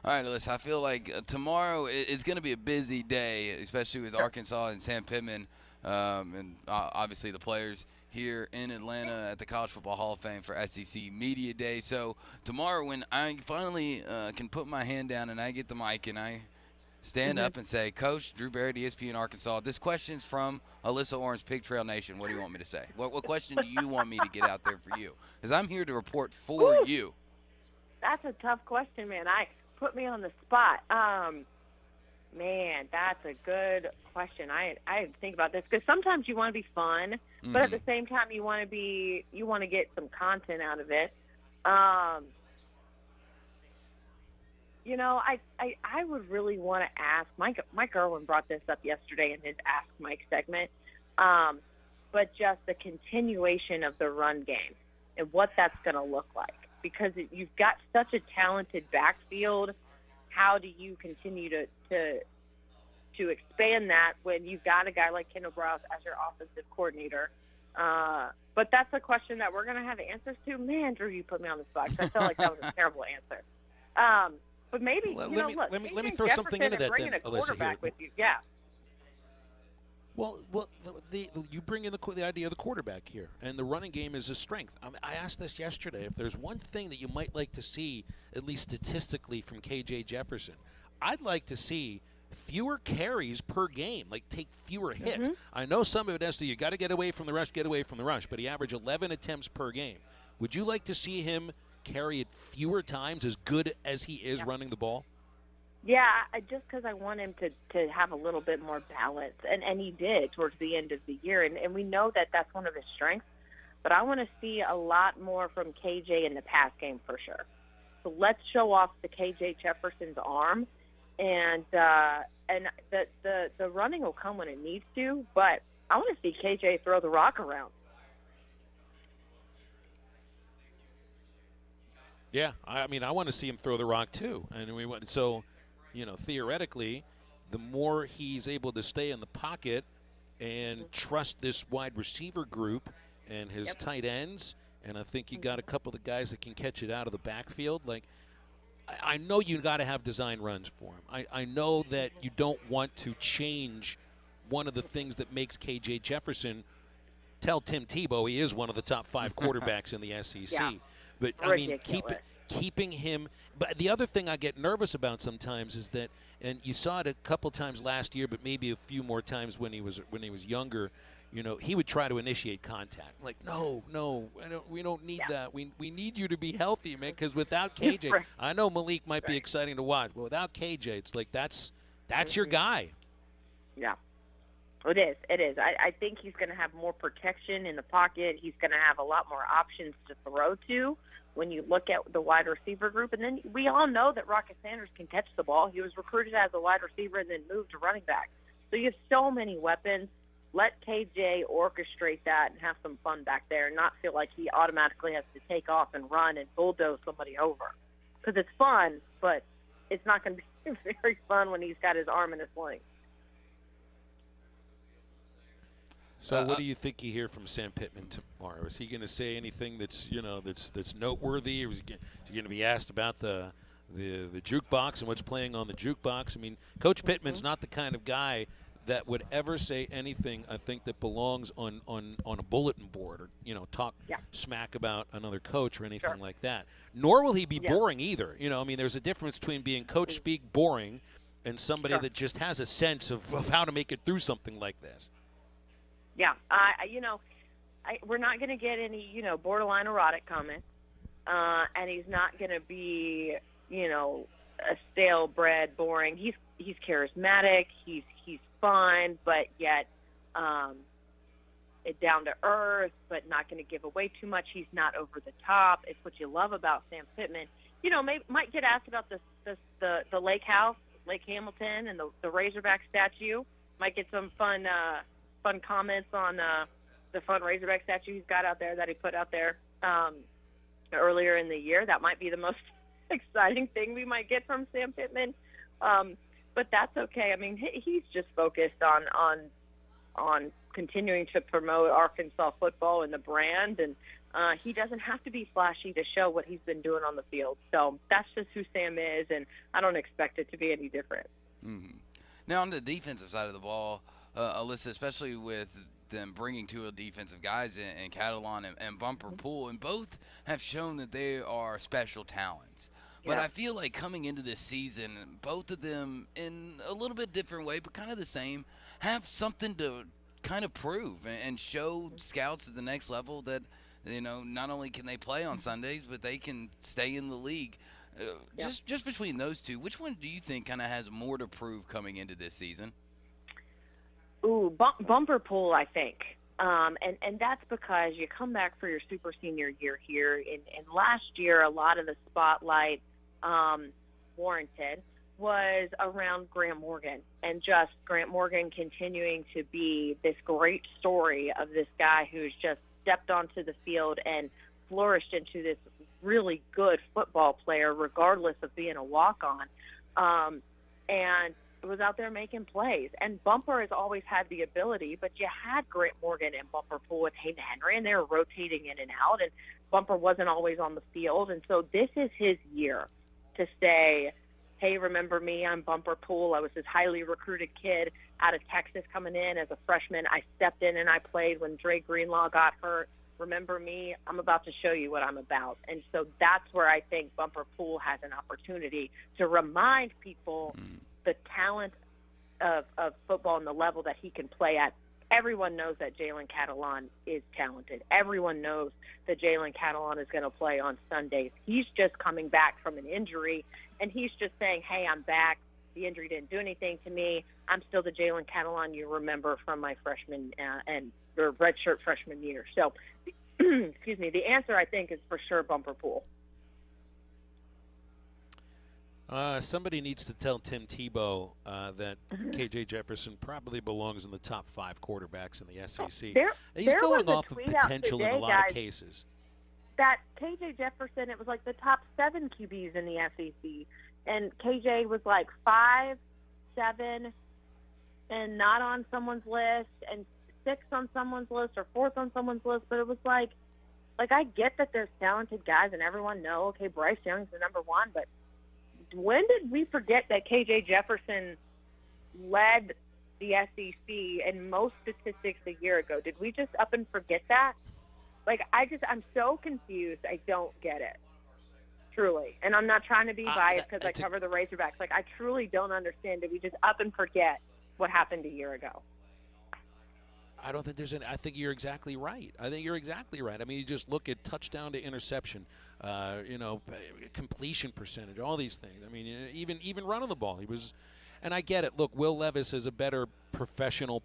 All right, Alyssa, I feel like tomorrow is going to be a busy day, especially with Arkansas and Sam Pittman and obviously the players here in Atlanta at the College Football Hall of Fame for SEC Media Day. So tomorrow when I finally can put my hand down and I get the mic and I stand up and say, Coach, Drew Barrett, ESPN Arkansas, this question's from Alyssa Orange, Pig Trail Nation. What do you want me to say? What question do you want me to get out there for you? Because I'm here to report for you. That's a tough question, man. Put me on the spot. Man, that's a good question. I had to think about this because sometimes you want to be fun, but at the same time you want to get some content out of it. You know, I would really want to ask Mike Irwin brought this up yesterday in his Ask Mike segment, but just the continuation of the run game and what that's going to look like, because you've got such a talented backfield. How do you continue to expand that when you've got a guy like Kendall Browse as your offensive coordinator? But that's a question that we're going to have answers to. Man, Drew, you put me on the spot because I felt like that was a terrible answer. But maybe, let me throw something into that then, Alyssa. Here. With you. Yeah. Well, you bring in the idea of the quarterback here, and the running game is a strength. I asked this yesterday. If there's one thing that you might like to see, at least statistically, from KJ Jefferson, I'd like to see fewer carries per game, like take fewer hits. I know some of it has to, you got to get away from the rush, but he averaged 11 attempts per game. Would you like to see him carry it fewer times, as good as he is running the ball? Yeah, just because I want him to have a little bit more balance, and he did towards the end of the year, and we know that that's one of his strengths, but I want to see a lot more from KJ in the pass game for sure. So let's show off the KJ Jefferson's arm, and the running will come when it needs to, but I want to see KJ throw the rock around. Yeah, I mean, I want to see him throw the rock too, and theoretically, the more he's able to stay in the pocket and trust this wide receiver group and his tight ends, and I think you got a couple of guys that can catch it out of the backfield. Like, I know you got to have design runs for him. I know that you don't want to change one of the things that makes KJ Jefferson. Tell Tim Tebow he is one of the top 5 quarterbacks in the SEC. Yeah. But, I mean, keeping him – but the other thing I get nervous about sometimes is that – and you saw it a couple times last year, but maybe a few more times when he was younger – he would try to initiate contact. Like, no, we don't need that. We need you to be healthy, man, because without KJ – I know Malik might be exciting to watch, but without KJ, it's like that's your guy. Yeah. It is. I think he's going to have more protection in the pocket. He's going to have a lot more options to throw to when you look at the wide receiver group. And then we all know that Rocket Sanders can catch the ball. He was recruited as a wide receiver and then moved to running back. So you have so many weapons. Let KJ orchestrate that and have some fun back there and not feel like he automatically has to take off and run and bulldoze somebody over. Because it's fun, but it's not going to be very fun when he's got his arm in a sling. So what do you think you hear from Sam Pittman tomorrow? Is he going to say anything that's that's noteworthy? Or is he going to be asked about the jukebox and what's playing on the jukebox? I mean, Coach Pittman's not the kind of guy that would ever say anything, I think, that belongs on a bulletin board or talk smack about another coach or anything like that. Nor will he be boring either. I mean, there's a difference between being coach speak boring and somebody that just has a sense of how to make it through something like this. Yeah, we're not going to get any, borderline erotic comments, and he's not going to be, a stale bred, boring. He's charismatic. He's fun, but yet down to earth, but not going to give away too much. He's not over the top. It's what you love about Sam Pittman. Might get asked about the lake house, Lake Hamilton, and the Razorback statue. Might get some fun comments on the fun Razorback statue he's got out there that he put out there earlier in the year. That might be the most exciting thing we might get from Sam Pittman. But that's okay. I mean, he's just focused on continuing to promote Arkansas football and the brand, and he doesn't have to be flashy to show what he's been doing on the field. So that's just who Sam is, and I don't expect it to be any different. Mm-hmm. Now, on the defensive side of the ball, Alyssa, especially with them bringing two defensive guys in Catalan and Bumper Pool, and both have shown that they are special talents. But I feel like coming into this season, both of them, in a little bit different way, but kind of the same, have something to kind of prove and show scouts at the next level that, not only can they play on Sundays, but they can stay in the league. Just between those two, which one do you think kind of has more to prove coming into this season? Ooh, Bumper Pool, I think. And that's because you come back for your super senior year here. And last year, a lot of the spotlight warranted was around Grant Morgan, and just Grant Morgan continuing to be this great story of this guy who's just stepped onto the field and flourished into this really good football player, regardless of being a walk-on. And was out there making plays. And Bumper has always had the ability, but you had Grant Morgan and Bumper Pool with Hayden Henry, and they were rotating in and out, and Bumper wasn't always on the field. And so this is his year to say, hey, remember me? I'm Bumper Pool. I was this highly recruited kid out of Texas coming in as a freshman. I stepped in and I played when Dre Greenlaw got hurt. Remember me? I'm about to show you what I'm about. And so that's where I think Bumper Pool has an opportunity to remind people the talent of football and the level that he can play at. Everyone knows that Jalen Catalan is talented. Everyone knows that Jalen Catalan is going to play on Sundays. He's just coming back from an injury, and he's just saying, hey, I'm back. The injury didn't do anything to me. I'm still the Jalen Catalan you remember from my freshman or redshirt freshman year. So, excuse me, the answer, I think, is for sure Bumper Pool. Somebody needs to tell Tim Tebow that KJ Jefferson probably belongs in the top 5 quarterbacks in the SEC. He's going off of potential in a lot of cases. That KJ Jefferson, it was like the top 7 QBs in the SEC. And KJ was like 5, 7, and not on someone's list, and 6th on someone's list, or 4th on someone's list. But it was like I get that there's talented guys, and everyone knows, okay, Bryce Young's the number 1, but when did we forget that KJ Jefferson led the SEC in most statistics a year ago? Did we just up and forget that? I'm so confused. I don't get it. Truly. And I'm not trying to be biased because I cover the Razorbacks. I truly don't understand. Did we just up and forget what happened a year ago? I don't think there's any. I think you're exactly right. I mean, you just look at touchdown to interception, completion percentage, all these things. I mean, even running the ball, he was. And I get it. Look, Will Levis is a better professional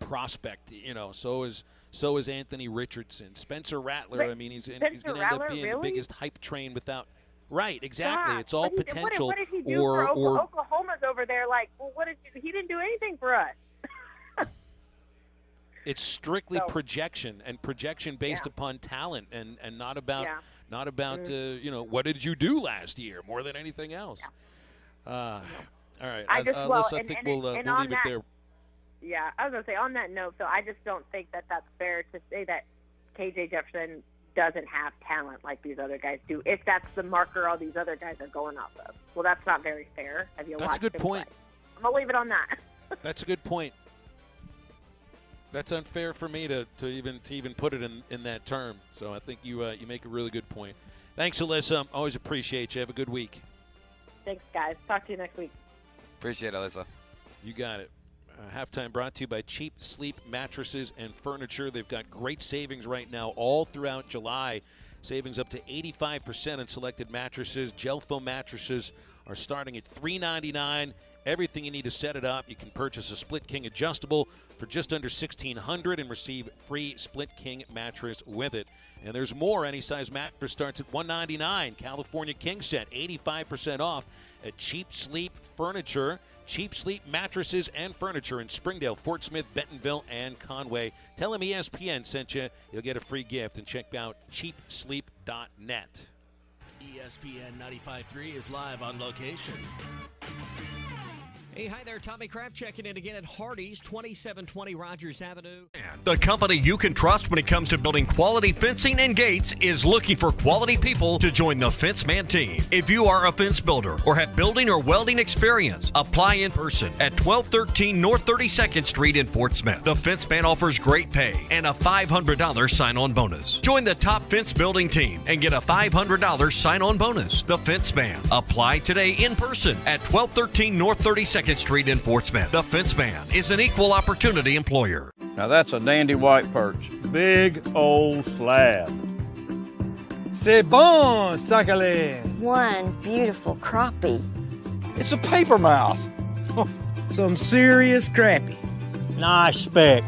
prospect. So is Anthony Richardson, Spencer Rattler. But I mean, he's going to end up being the biggest hype train without. Right, exactly. Yeah. It's all potential. What did he do for Oklahoma's over there? He didn't do anything for us. It's strictly projection, and projection based upon talent, and not about what did you do last year more than anything else. All right, Alyssa, I think we'll leave it there. Yeah, I was going to say, on that note, though, I just don't think that that's fair to say that KJ Jefferson doesn't have talent like these other guys do, if that's the marker all these other guys are going off of. Well, that's not very fair. That's a good point. I'm going to leave it on that. That's a good point. That's unfair for me to even put it in that term. So I think you make a really good point. Thanks, Alyssa. Always appreciate you. Have a good week. Thanks, guys. Talk to you next week. Appreciate it, Alyssa. You got it. Halftime brought to you by Cheap Sleep Mattresses and Furniture. They've got great savings right now all throughout July. Savings up to 85% on selected mattresses. Gel foam mattresses are starting at $399. Everything you need to set it up. You can purchase a Split King adjustable for just under $1,600 and receive free Split King mattress with it. And there's more. Any size mattress starts at $199. California King Set, 85% off at Cheap Sleep Furniture. Cheap Sleep Mattresses and Furniture in Springdale, Fort Smith, Bentonville, and Conway. Tell them ESPN sent you. You'll get a free gift. And check out cheapsleep.net. ESPN 95.3 is live on location. Hey, hi there. Tommy Kraft checking in again at Hardee's, 2720 Rogers Avenue. The company you can trust when it comes to building quality fencing and gates is looking for quality people to join the Fence Man team. If you are a fence builder or have building or welding experience, apply in person at 1213 North 32nd Street in Fort Smith. The Fence Man offers great pay and a $500 sign-on bonus. Join the top fence building team and get a $500 sign-on bonus. The Fence Man. Apply today in person at 1213 North 32nd Street in Fort Smith. The Fence Man is an equal opportunity employer. Now that's a dandy white perch. Big old slab. C'est bon, Sakhalin. One beautiful crappie. It's a paper mouse. Some serious crappie. Nice speck.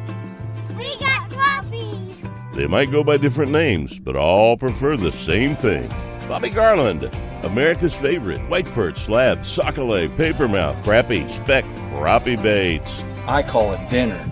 We got crappies. They might go by different names, but all prefer the same thing. Bobby Garland, America's favorite white perch, slab, sockeye, papermouth, crappie, speck, crappie baits. I call it dinner.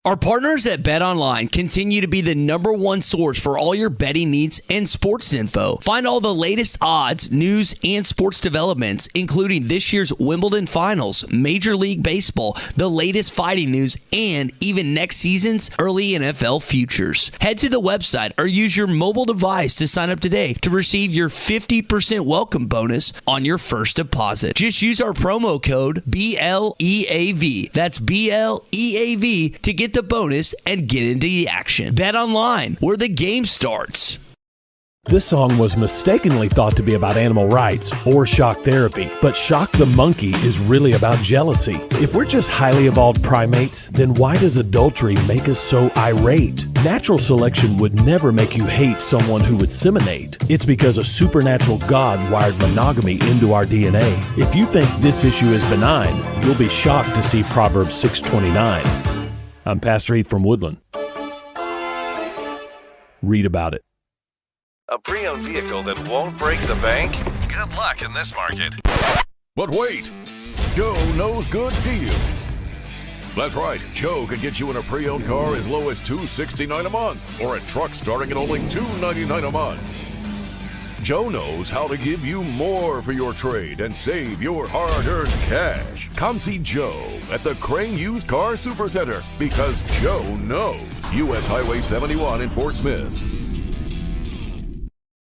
Our partners at BetOnline continue to be the #1 source for all your betting needs and sports info. Find all the latest odds, news, and sports developments, including this year's Wimbledon Finals, Major League Baseball, the latest fighting news, and even next season's early NFL futures. Head to the website or use your mobile device to sign up today to receive your 50% welcome bonus on your first deposit. Just use our promo code BLEAV. That's BLEAV to get the bonus and get into the action. Bet online, where the game starts. This song was mistakenly thought to be about animal rights or shock therapy, but Shock the Monkey is really about jealousy. If we're just highly evolved primates, then why does adultery make us so irate? Natural selection would never make you hate someone who would seminate. It's because a supernatural God wired monogamy into our DNA. If you think this issue is benign, you'll be shocked to see Proverbs 6:29. I'm Pastor Heath from Woodland. Read about it. A pre-owned vehicle that won't break the bank? Good luck in this market. But wait, Joe knows good deals. That's right, Joe can get you in a pre-owned car as low as $269 a month, or a truck starting at only $299 a month. Joe knows how to give you more for your trade and save your hard-earned cash. Come see Joe at the Crane Used Car Supercenter, because Joe knows. U.S. Highway 71 in Fort Smith.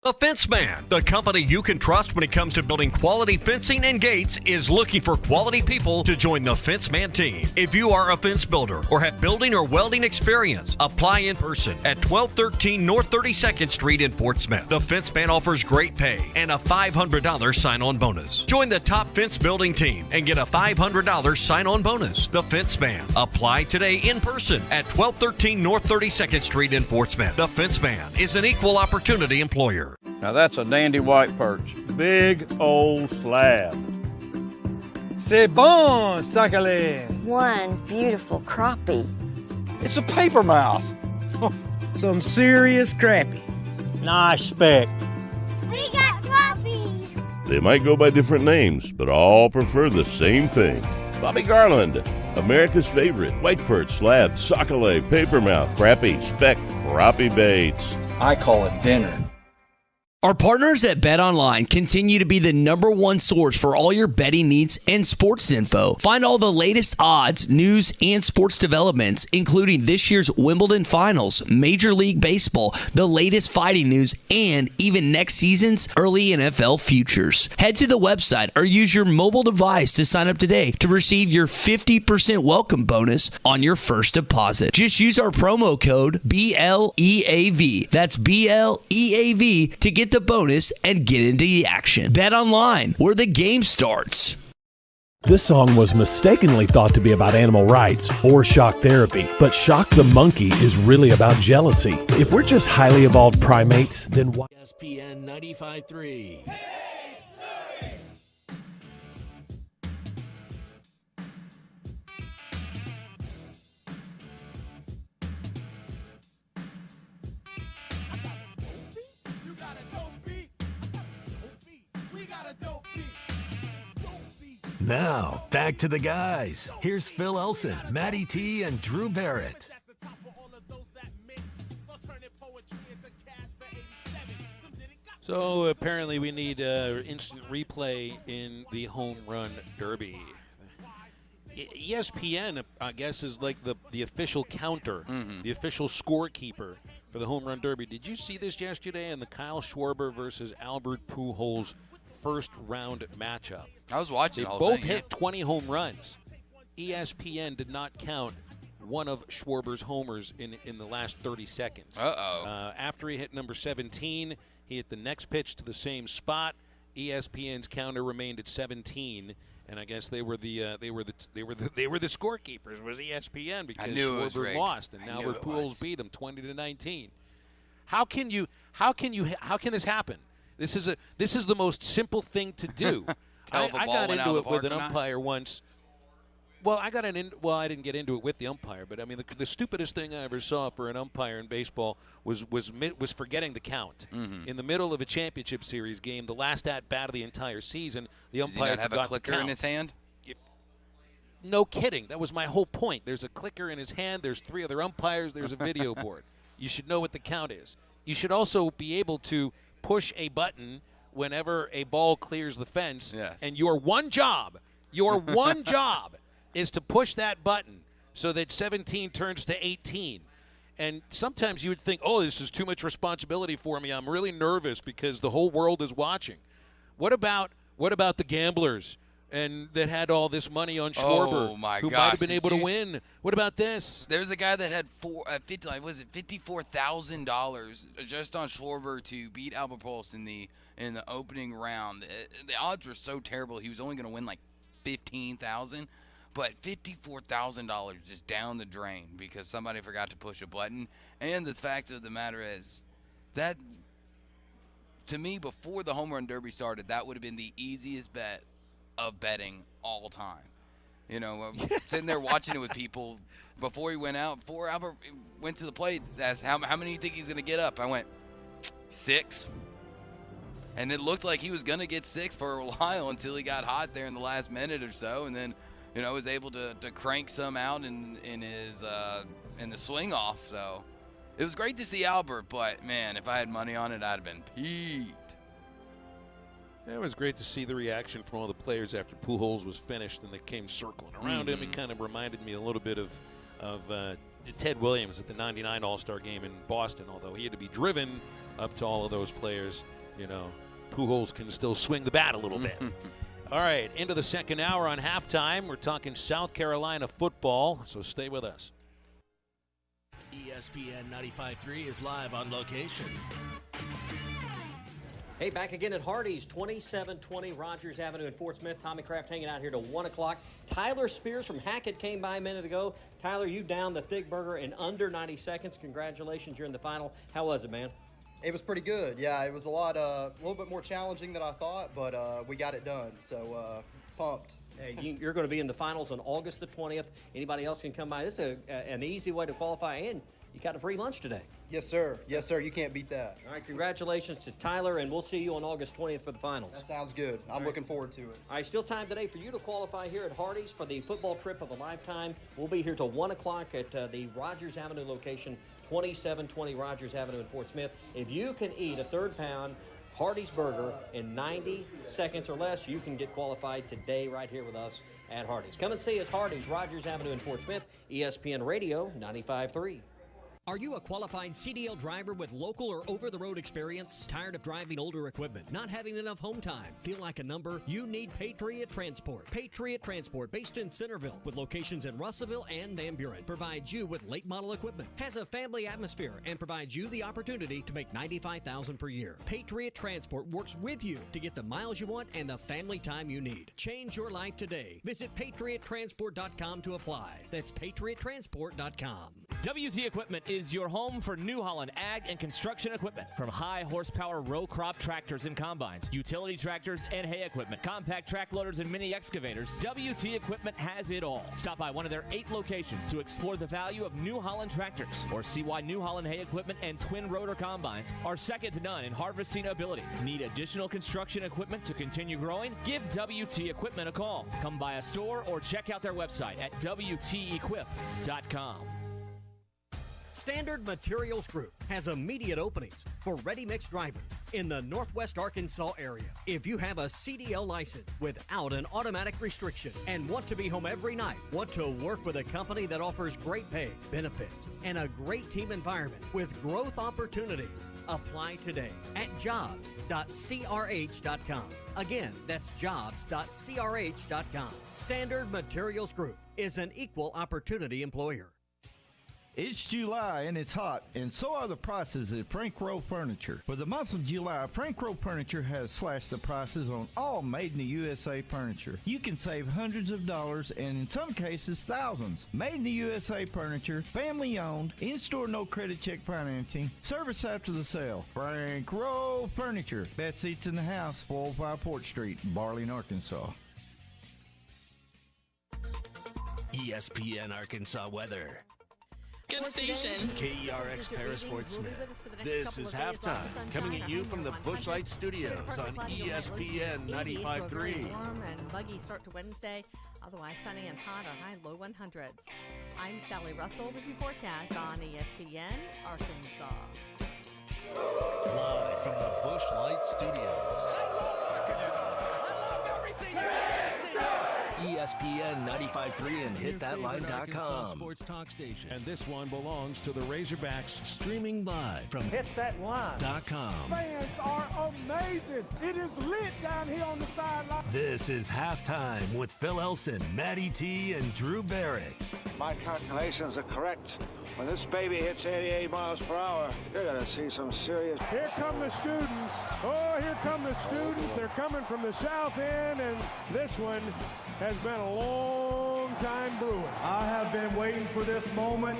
The Fence Man, the company you can trust when it comes to building quality fencing and gates, is looking for quality people to join the Fence Man team. If you are a fence builder or have building or welding experience, apply in person at 1213 North 32nd Street in Fort Smith. The Fence Man offers great pay and a $500 sign-on bonus. Join the top fence building team and get a $500 sign-on bonus. The Fence Man. Apply today in person at 1213 North 32nd Street in Fort Smith. The Fence Man is an equal opportunity employer. Now that's a dandy white perch. Big old slab. C'est bon, Sakhalin. One beautiful crappie. It's a paper mouse. Some serious crappie. Nice speck. We got crappies. They might go by different names, but all prefer the same thing. Bobby Garland, America's favorite white perch, slab, sockeye, papermouth, crappie, speck, crappie baits. I call it dinner. Our partners at BetOnline continue to be the #1 source for all your betting needs and sports info. Find all the latest odds, news, and sports developments, including this year's Wimbledon Finals, Major League Baseball, the latest fighting news, and even next season's early NFL futures. Head to the website or use your mobile device to sign up today to receive your 50% welcome bonus on your first deposit. Just use our promo code BLEAV. That's BLEAV to get the bonus and get into the action. Bet online, where the game starts. This song was mistakenly thought to be about animal rights or shock therapy, but Shock the Monkey is really about jealousy. If we're just highly evolved primates, then why? ESPN 95.3. Now, back to the guys. Here's Phil Elson, Matty T, and Drew Barrett. So apparently we need instant replay in the home run derby. ESPN, I guess, is like the official counter, the official scorekeeper for the Home Run Derby. Did you see this yesterday in the Kyle Schwarber versus Albert Pujols first-round matchup? I was watching They the whole both thing, hit 20 home runs. ESPN did not count one of Schwarber's homers in the last 30 seconds. After he hit number 17, he hit the next pitch to the same spot. ESPN's counter remained at 17, and I guess they were the scorekeepers. Was ESPN because Schwarber lost, and Albert Pujols beat him 20-19. How can this happen? This is the most simple thing to do. I got into it with an umpire once. Well, I didn't get into it with the umpire, but I mean, the stupidest thing I ever saw for an umpire in baseball was forgetting the count. In the middle of a championship series game, the last at bat of the entire season, the umpire Does he not have a clicker in his hand? No kidding. That was my whole point. There's a clicker in his hand. There's 3 other umpires. There's a video board. You should know what the count is. You should also be able to push a button whenever a ball clears the fence. Yes. And your one job is to push that button so that 17 turns to 18. And sometimes you would think, oh, this is too much responsibility for me. I'm really nervous because the whole world is watching. What about the gamblers and that had all this money on Schwarber who might have been able to win? What about this? There's a guy that had $54,000 just on Schwarber to beat Albert Pujols in the opening round. The odds were so terrible he was only going to win like $15,000. But $54,000 just down the drain because somebody forgot to push a button. And the fact of the matter is that, to me, before the Home Run Derby started, that would have been the easiest bet of betting all time. You know, sitting there watching it with people before he went out, before Albert went to the plate, asked how many do you think he's going to get up? I went, 6. And it looked like he was going to get 6 for a while until he got hot there in the last minute or so. And then, was able to crank some out in the swing off. So it was great to see Albert, but man, if I had money on it, I'd have been peeved. It was great to see the reaction from all the players after Pujols was finished and they came circling around him. It kind of reminded me a little bit of Ted Williams at the '99 All-Star game in Boston. Although he had to be driven up to all of those players, Pujols can still swing the bat a little bit. All right, into the second hour on halftime. We're talking South Carolina football, so stay with us. ESPN 95.3 is live on location. Hey, back again at Hardee's, 2720 Rogers Avenue in Fort Smith. Tommy Kraft hanging out here till 1 o'clock. Tyler Spears from Hackett came by a minute ago. Tyler, you downed the thick burger in under 90 seconds. Congratulations, you're in the final. How was it, man? It was pretty good. Yeah, it was a little bit more challenging than I thought, but we got it done. So pumped. Hey, you're going to be in the finals on August the 20th. Anybody else can come by. This is an easy way to qualify, and you got a free lunch today. Yes, sir. Yes, sir. You can't beat that. All right, congratulations to Tyler, and we'll see you on August 20th for the finals. That sounds good. I'm looking forward to it. All right, still time today for you to qualify here at Hardee's for the football trip of a lifetime. We'll be here till 1 o'clock at the Rogers Avenue location, 2720 Rogers Avenue in Fort Smith. If you can eat a third-pound Hardee's burger in 90 seconds or less, you can get qualified today right here with us at Hardee's. Come and see us, Hardee's, Rogers Avenue in Fort Smith, ESPN Radio 95.3. Are you a qualified CDL driver with local or over-the-road experience? Tired of driving older equipment? Not having enough home time? Feel like a number? You need Patriot Transport. Patriot Transport, based in Centerville, with locations in Russellville and Van Buren, provides you with late model equipment, has a family atmosphere, and provides you the opportunity to make $95,000 per year. Patriot Transport works with you to get the miles you want and the family time you need. Change your life today. Visit PatriotTransport.com to apply. That's PatriotTransport.com. WT Equipment is your home for New Holland ag and construction equipment. From high horsepower row crop tractors and combines, utility tractors and hay equipment, compact track loaders and mini excavators, WT Equipment has it all. Stop by one of their 8 locations to explore the value of New Holland tractors, or see why New Holland hay equipment and twin rotor combines are second to none in harvesting ability. Need additional construction equipment to continue growing? Give WT Equipment a call. Come by a store or check out their website at WTEquip.com. Standard Materials Group has immediate openings for ready-mix drivers in the Northwest Arkansas area. If you have a CDL license without an automatic restriction and want to be home every night, want to work with a company that offers great pay, benefits, and a great team environment with growth opportunity, apply today at jobs.crh.com. Again, that's jobs.crh.com. Standard Materials Group is an equal opportunity employer. It's July and it's hot, and so are the prices at Frank Rowe Furniture. For the month of July, Frank Rowe Furniture has slashed the prices on all made in the USA furniture. You can save hundreds of dollars and in some cases thousands. Made in the USA furniture, family owned, in-store no credit check financing, service after the sale. Frank Rowe Furniture. Best seats in the house, 405 Port Street, Barling, Arkansas. ESPN Arkansas weather. Good station. KERX Paris Fort Smith. This is halftime, coming at you from the Bushlight Studios on ESPN 95.3. Warm and muggy start to Wednesday. Otherwise sunny and hot, our high low 100s. I'm Sally Russell with your forecast on ESPN Arkansas. Live from the Bushlight Studios. ESPN 95.3 and hitthatline.com. Sports talk station. And this one belongs to the Razorbacks. Streaming live from hitthatline.com. Fans are amazing. It is lit down here on the sideline. This is halftime with Phil Elson, Matty T, and Drew Barrett. My calculations are correct. When this baby hits 88 miles per hour, you're going to see some serious... Here come the students. Oh, here come the students. They're coming from the south end, and this one has been a long time brewing. I have been waiting for this moment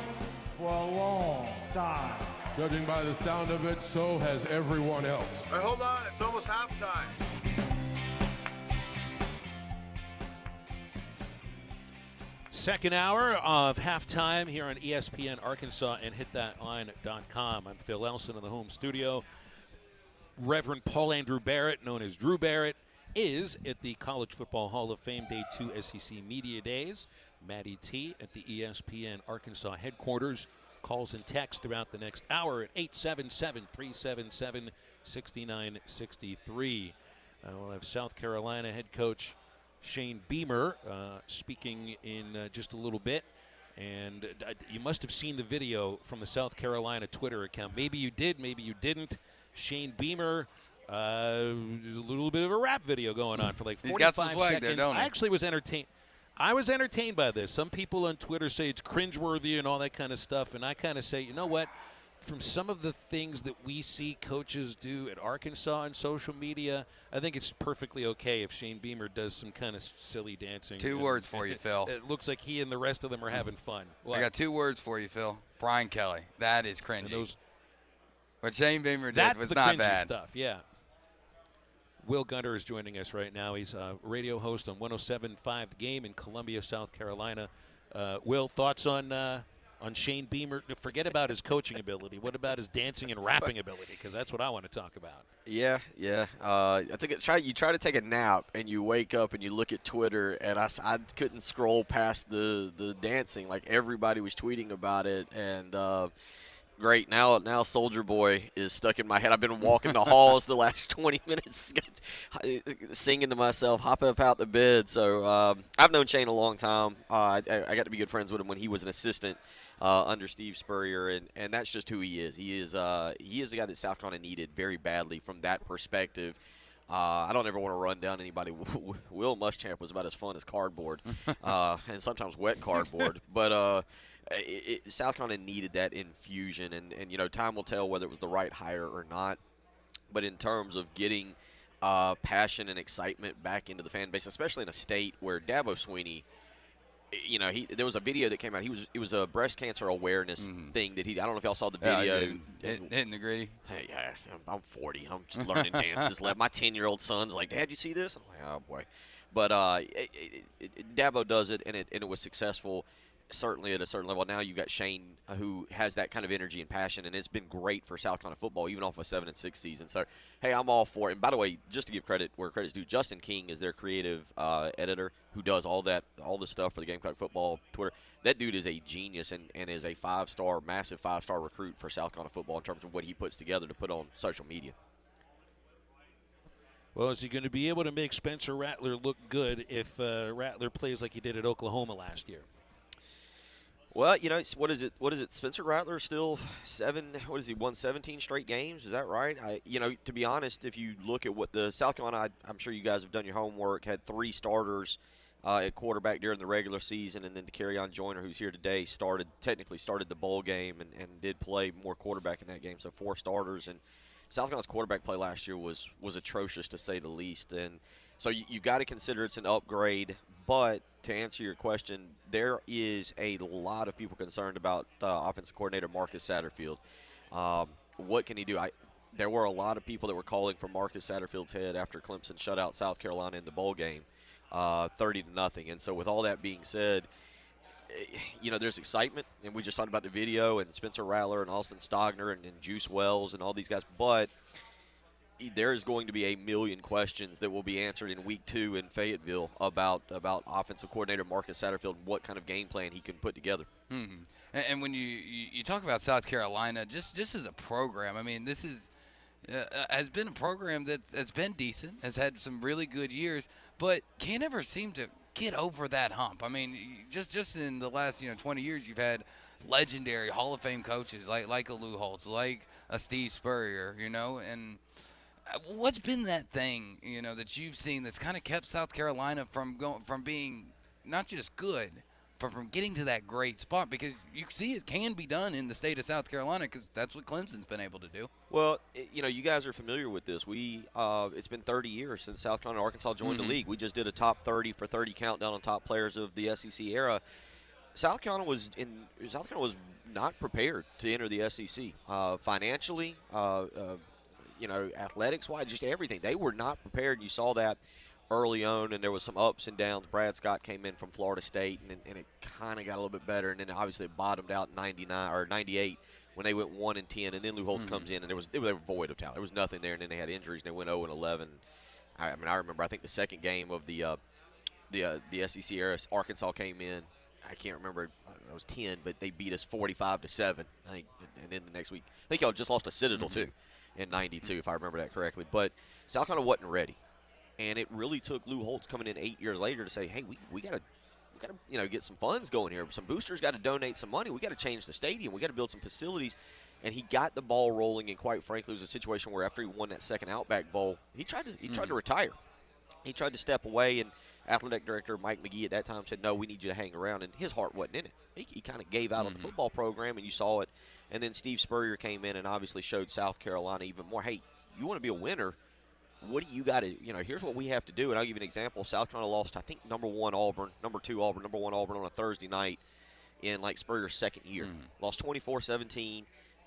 for a long time. Judging by the sound of it, so has everyone else. Hey, hold on. It's almost halftime. Second hour of halftime here on ESPN Arkansas and hitthatline.com. I'm Phil Elson in the home studio. Reverend Paul Andrew Barrett, known as Drew Barrett, is at the College Football Hall of Fame Day 2 SEC Media Days. Matty T at the ESPN Arkansas headquarters. Calls and texts throughout the next hour at 877-377-6963. We'll have South Carolina head coach Shane Beamer speaking in just a little bit. And you must have seen the video from the South Carolina Twitter account. Maybe you did, maybe you didn't. Shane Beamer, a little bit of a rap video going on for like 45 He's got some swag seconds. there, don't he? I actually was entertained. I was entertained by this. Some people on Twitter say it's cringeworthy and all that kind of stuff, and I kind of say, you know what? From some of the things that we see coaches do at Arkansas on social media, I think it's perfectly okay if Shane Beamer does some kind of silly dancing. Two words for you, Phil. It looks like he and the rest of them are having fun. What? I got two words for you, Phil. Brian Kelly. That is cringy. What Shane Beamer did was not bad. That's the cringy stuff, yeah. Will Gunter is joining us right now. He's a radio host on 107.5 The Game in Columbia, South Carolina. Will, thoughts on Shane Beamer? Forget about his coaching ability. What about his dancing and rapping ability? Because that's what I want to talk about. Yeah. I you try to take a nap, and you wake up and you look at Twitter, and I couldn't scroll past the dancing. Like, everybody was tweeting about it, and great. Now Soldier Boy is stuck in my head. I've been walking the halls the last 20 minutes singing to myself, hopping up out the bed. So I've known Shane a long time. I got to be good friends with him when he was an assistant under Steve Spurrier, and that's just who he is. He is the guy that South Carolina needed very badly from that perspective. I don't ever want to run down anybody. Will Muschamp was about as fun as cardboard, and sometimes wet cardboard. But South Carolina needed that infusion, and time will tell whether it was the right hire or not. But in terms of getting passion and excitement back into the fan base, especially in a state where Dabo Swinney, there was a video that came out. It was a breast cancer awareness thing that I don't know if y'all saw the video. Hitting the gritty. Hey, yeah, I'm 40. I'm just learning dances. My 10-year-old son's like, Dad, you see this? I'm like, oh boy. But Dabo does it, and it was successful. certainly at a certain level. Now you've got Shane, who has that kind of energy and passion, and it's been great for South Carolina football, even off a 7-6 season. So, hey, I'm all for it. And by the way, just to give credit where credit's due, Justin King is their creative editor who does all the stuff for the Gamecock football Twitter. That dude is a genius and is a massive five-star recruit for South Carolina football in terms of what he puts together to put on social media. Well, is he going to be able to make Spencer Rattler look good if Rattler plays like he did at Oklahoma last year? Well, what is it? Spencer Rattler still won 17 straight games? Is that right? To be honest, if you look at what the South Carolina, I'm sure you guys have done your homework, had 3 starters at quarterback during the regular season, and then De'Carrion Joyner, who's here today, technically started the bowl game and did play more quarterback in that game, so 4 starters. And South Carolina's quarterback play last year was atrocious, to say the least. And so you've got to consider it's an upgrade. But to answer your question, there is a lot of people concerned about offensive coordinator Marcus Satterfield. What can he do? There were a lot of people that were calling for Marcus Satterfield's head after Clemson shut out South Carolina in the bowl game, 30-0. And so with all that being said, there's excitement, and we just talked about the video and Spencer Rattler and Austin Stogner and Juice Wells and all these guys, but there is going to be a million questions that will be answered in week 2 in Fayetteville about offensive coordinator Marcus Satterfield and what kind of game plan he can put together. Mm-hmm. And when you talk about South Carolina, just as a program, I mean, this has been a program that's been decent, has had some really good years, but can't ever seem to get over that hump. I mean, just in the last 20 years, you've had legendary Hall of Fame coaches like a Lou Holtz, like a Steve Spurrier, and what's been that thing that you've seen that's kind of kept South Carolina from being not just good, but from getting to that great spot? Because you see it can be done in the state of South Carolina, because that's what Clemson's been able to do. Well, you guys are familiar with this. It's been 30 years since South Carolina and Arkansas joined the league. We just did a top 30 for 30 countdown on top players of the SEC era. South Carolina was not prepared to enter the SEC financially, athletics-wise, just everything. They were not prepared. You saw that early on, and there was some ups and downs. Brad Scott came in from Florida State, and it kind of got a little bit better, and then obviously it bottomed out in 99 or 98 when they went 1-10, and then Lou Holtz comes in, and they were void of talent. There was nothing there, and then they had injuries, and they went 0-11. I remember, I think the second game of the SEC era, Arkansas came in. I can't remember. It was 10, but they beat us 45-7. I think, and then the next week, I think y'all just lost to Citadel too in '92, if I remember that correctly. But South Carolina wasn't ready, and it really took Lou Holtz coming in 8 years later to say, "Hey, we got to get some funds going here. Some boosters got to donate some money. We got to change the stadium. We got to build some facilities." And he got the ball rolling. And quite frankly, it was a situation where after he won that second Outback Bowl, he tried to retire. He tried to step away, and athletic director Mike McGee at that time said, "No, we need you to hang around." And his heart wasn't in it. He kind of gave out on the football program, and you saw it. And then Steve Spurrier came in and obviously showed South Carolina even more. Hey, you want to be a winner? What do you got to? Here's what we have to do. And I'll give you an example. South Carolina lost, I think, number 1 Auburn, number 2 Auburn, number 1 Auburn on a Thursday night in Spurrier's second year. Lost 24-17,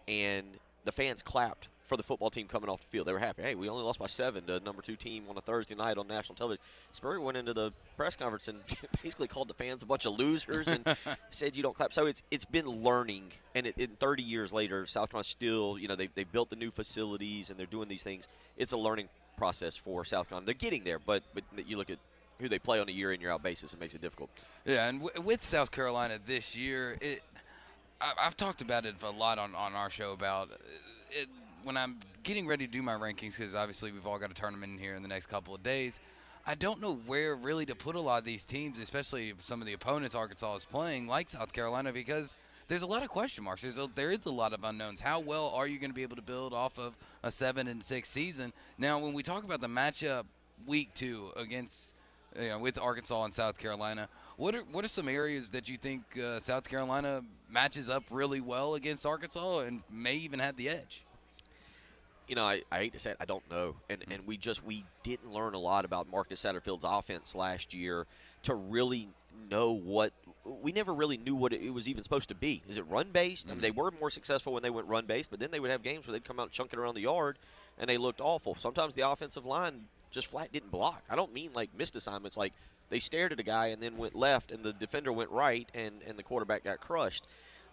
and the fans clapped for the football team coming off the field. They were happy. Hey, we only lost by 7 to number 2 team on a Thursday night on national television. Spurrier went into the press conference and basically called the fans a bunch of losers and said, "You don't clap." So it's been learning, and 30 years later, South Carolina still, they built the new facilities and they're doing these things. It's a learning process for South Carolina. They're getting there, but you look at who they play on a year-in, year-out basis, it makes it difficult. Yeah, and with South Carolina this year, I've talked about it a lot on our show about it. When I'm getting ready to do my rankings, because obviously we've all got a tournament in here in the next couple of days, I don't know where really to put a lot of these teams, especially some of the opponents Arkansas is playing, like South Carolina, because there's a lot of question marks. There is a lot of unknowns. How well are you going to be able to build off of a 7-6 season? Now, when we talk about the matchup week 2 against, with Arkansas and South Carolina, what are some areas that you think South Carolina matches up really well against Arkansas and may even have the edge? I hate to say it, I don't know. And we didn't learn a lot about Marcus Satterfield's offense last year to really know we never really knew what it was even supposed to be. Is it run-based? I mean, they were more successful when they went run-based, but then they would have games where they'd come out chunking around the yard, and they looked awful. Sometimes the offensive line just flat didn't block. I don't mean like missed assignments, like They stared at a guy and then went left, and the defender went right, and the quarterback got crushed.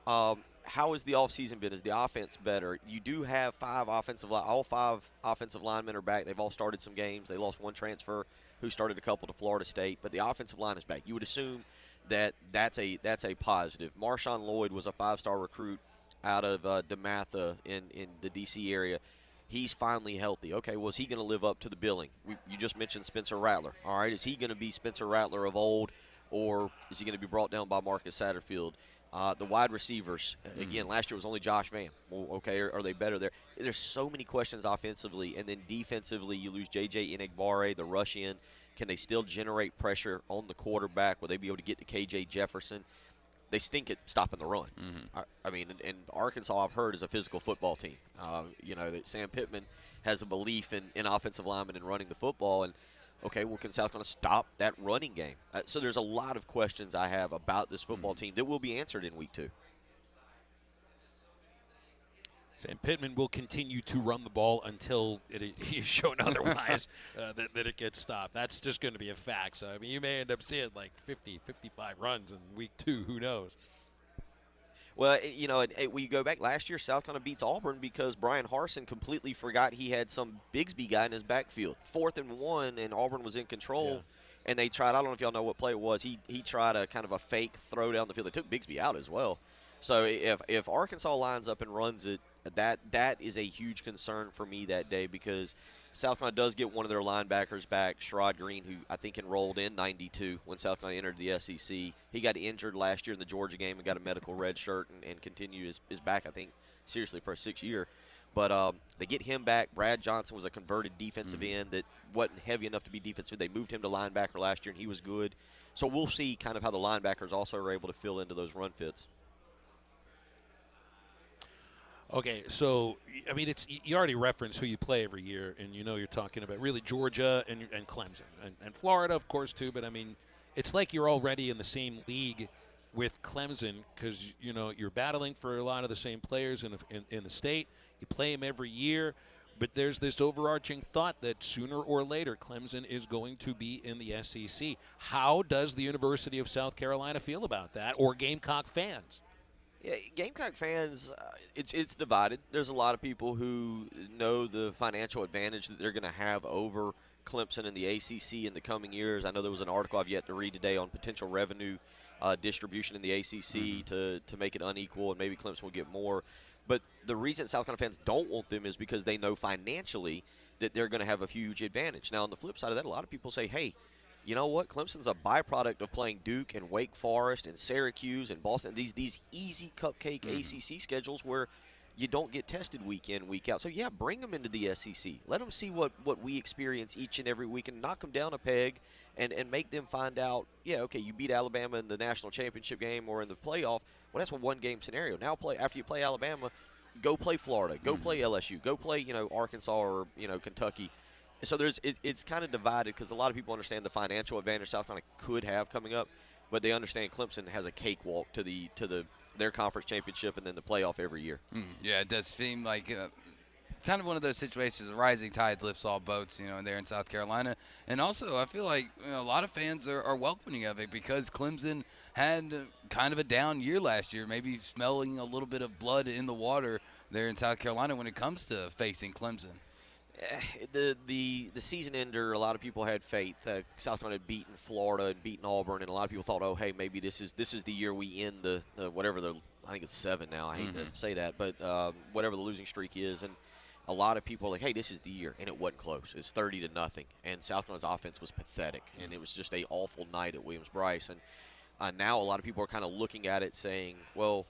How has the offseason been? Is the offense better? You do have all 5 offensive linemen are back. They've all started some games. They lost one transfer who started a couple to Florida State, but the offensive line is back. You would assume that's a positive. Marshawn Lloyd was a 5-star recruit out of DeMatha in the D.C. area. He's finally healthy. Okay, well, is he going to live up to the billing? You just mentioned Spencer Rattler. All right, is he going to be Spencer Rattler of old, or is he going to be brought down by Marcus Satterfield? The wide receivers, again, last year was only Josh Vann. Well, okay, are they better there? There's so many questions offensively, and then defensively, you lose J.J. Enagbare, the rush in. Can they still generate pressure on the quarterback? Will they be able to get to K.J. Jefferson? They stink at stopping the run. I mean, and Arkansas, I've heard, is a physical football team. That Sam Pittman has a belief in offensive linemen and running the football, and okay, well, can South Carolina stop that running game? So there's a lot of questions I have about this football team that will be answered in week 2. Sam Pittman will continue to run the ball until it is shown otherwise that it gets stopped. That's just going to be a fact. So, I mean, you may end up seeing like 50, 55 runs in week 2. Who knows? Well, we go back last year, South Carolina beats Auburn because Brian Harsin completely forgot he had some Bigsby guy in his backfield. 4th and 1, and Auburn was in control, and they tried, I don't know if y'all know what play it was, he tried a kind of a fake throw down the field. They took Bigsby out as well. So if Arkansas lines up and runs it, that is a huge concern for me that day because South Carolina does get one of their linebackers back, Sherrod Green, who I think enrolled in 92 when South Carolina entered the SEC. He got injured last year in the Georgia game and got a medical red shirt and continue is back, I think, seriously for a 6th year. But they get him back. Brad Johnson was a converted defensive end that wasn't heavy enough to be defensive. They moved him to linebacker last year, and he was good. So we'll see kind of how the linebackers also are able to fill into those run fits. Okay, so, I mean, you already referenced who you play every year, and you're talking about really Georgia and Clemson. And Florida, of course, too, but, I mean, it's like you're already in the same league with Clemson because, you're battling for a lot of the same players in the state. You play them every year, but there's this overarching thought that sooner or later Clemson is going to be in the SEC. How does the University of South Carolina feel about that, or Gamecock fans? Yeah, Gamecock fans, it's divided. There's a lot of people who know the financial advantage that they're going to have over Clemson and the ACC in the coming years. I know there was an article I've yet to read today on potential revenue distribution in the ACC to make it unequal, and maybe Clemson will get more. But the reason South Carolina fans don't want them is because they know financially that they're going to have a huge advantage. Now, on the flip side of that, a lot of people say, hey, you know what? Clemson's a byproduct of playing Duke and Wake Forest and Syracuse and Boston. These easy cupcake ACC schedules where you don't get tested week in, week out. So, yeah, bring them into the SEC. Let them see what we experience each and every week and knock them down a peg and make them find out, yeah, okay, you beat Alabama in the national championship game or in the playoff. Well, that's a one-game scenario. Now after you play Alabama, go play Florida. Go play LSU. Go play, Arkansas or, Kentucky. So it's kind of divided because a lot of people understand the financial advantage South Carolina could have coming up, but they understand Clemson has a cakewalk to their conference championship and then the playoff every year. Yeah, it does seem like kind of one of those situations. A rising tide lifts all boats, there in South Carolina. And also, I feel like a lot of fans are welcoming of it because Clemson had kind of a down year last year, maybe smelling a little bit of blood in the water there in South Carolina when it comes to facing Clemson. The season ender, a lot of people had faith. South Carolina had beaten Florida and beaten Auburn, and a lot of people thought, oh, hey, maybe this is the year we end the whatever I think it's 7 now. I hate to say that, but whatever the losing streak is, and a lot of people are like, hey, this is the year, and it wasn't close. It's 30-0, and South Carolina's offense was pathetic, and it was just an awful night at Williams-Brice. And now a lot of people are kind of looking at it saying, well,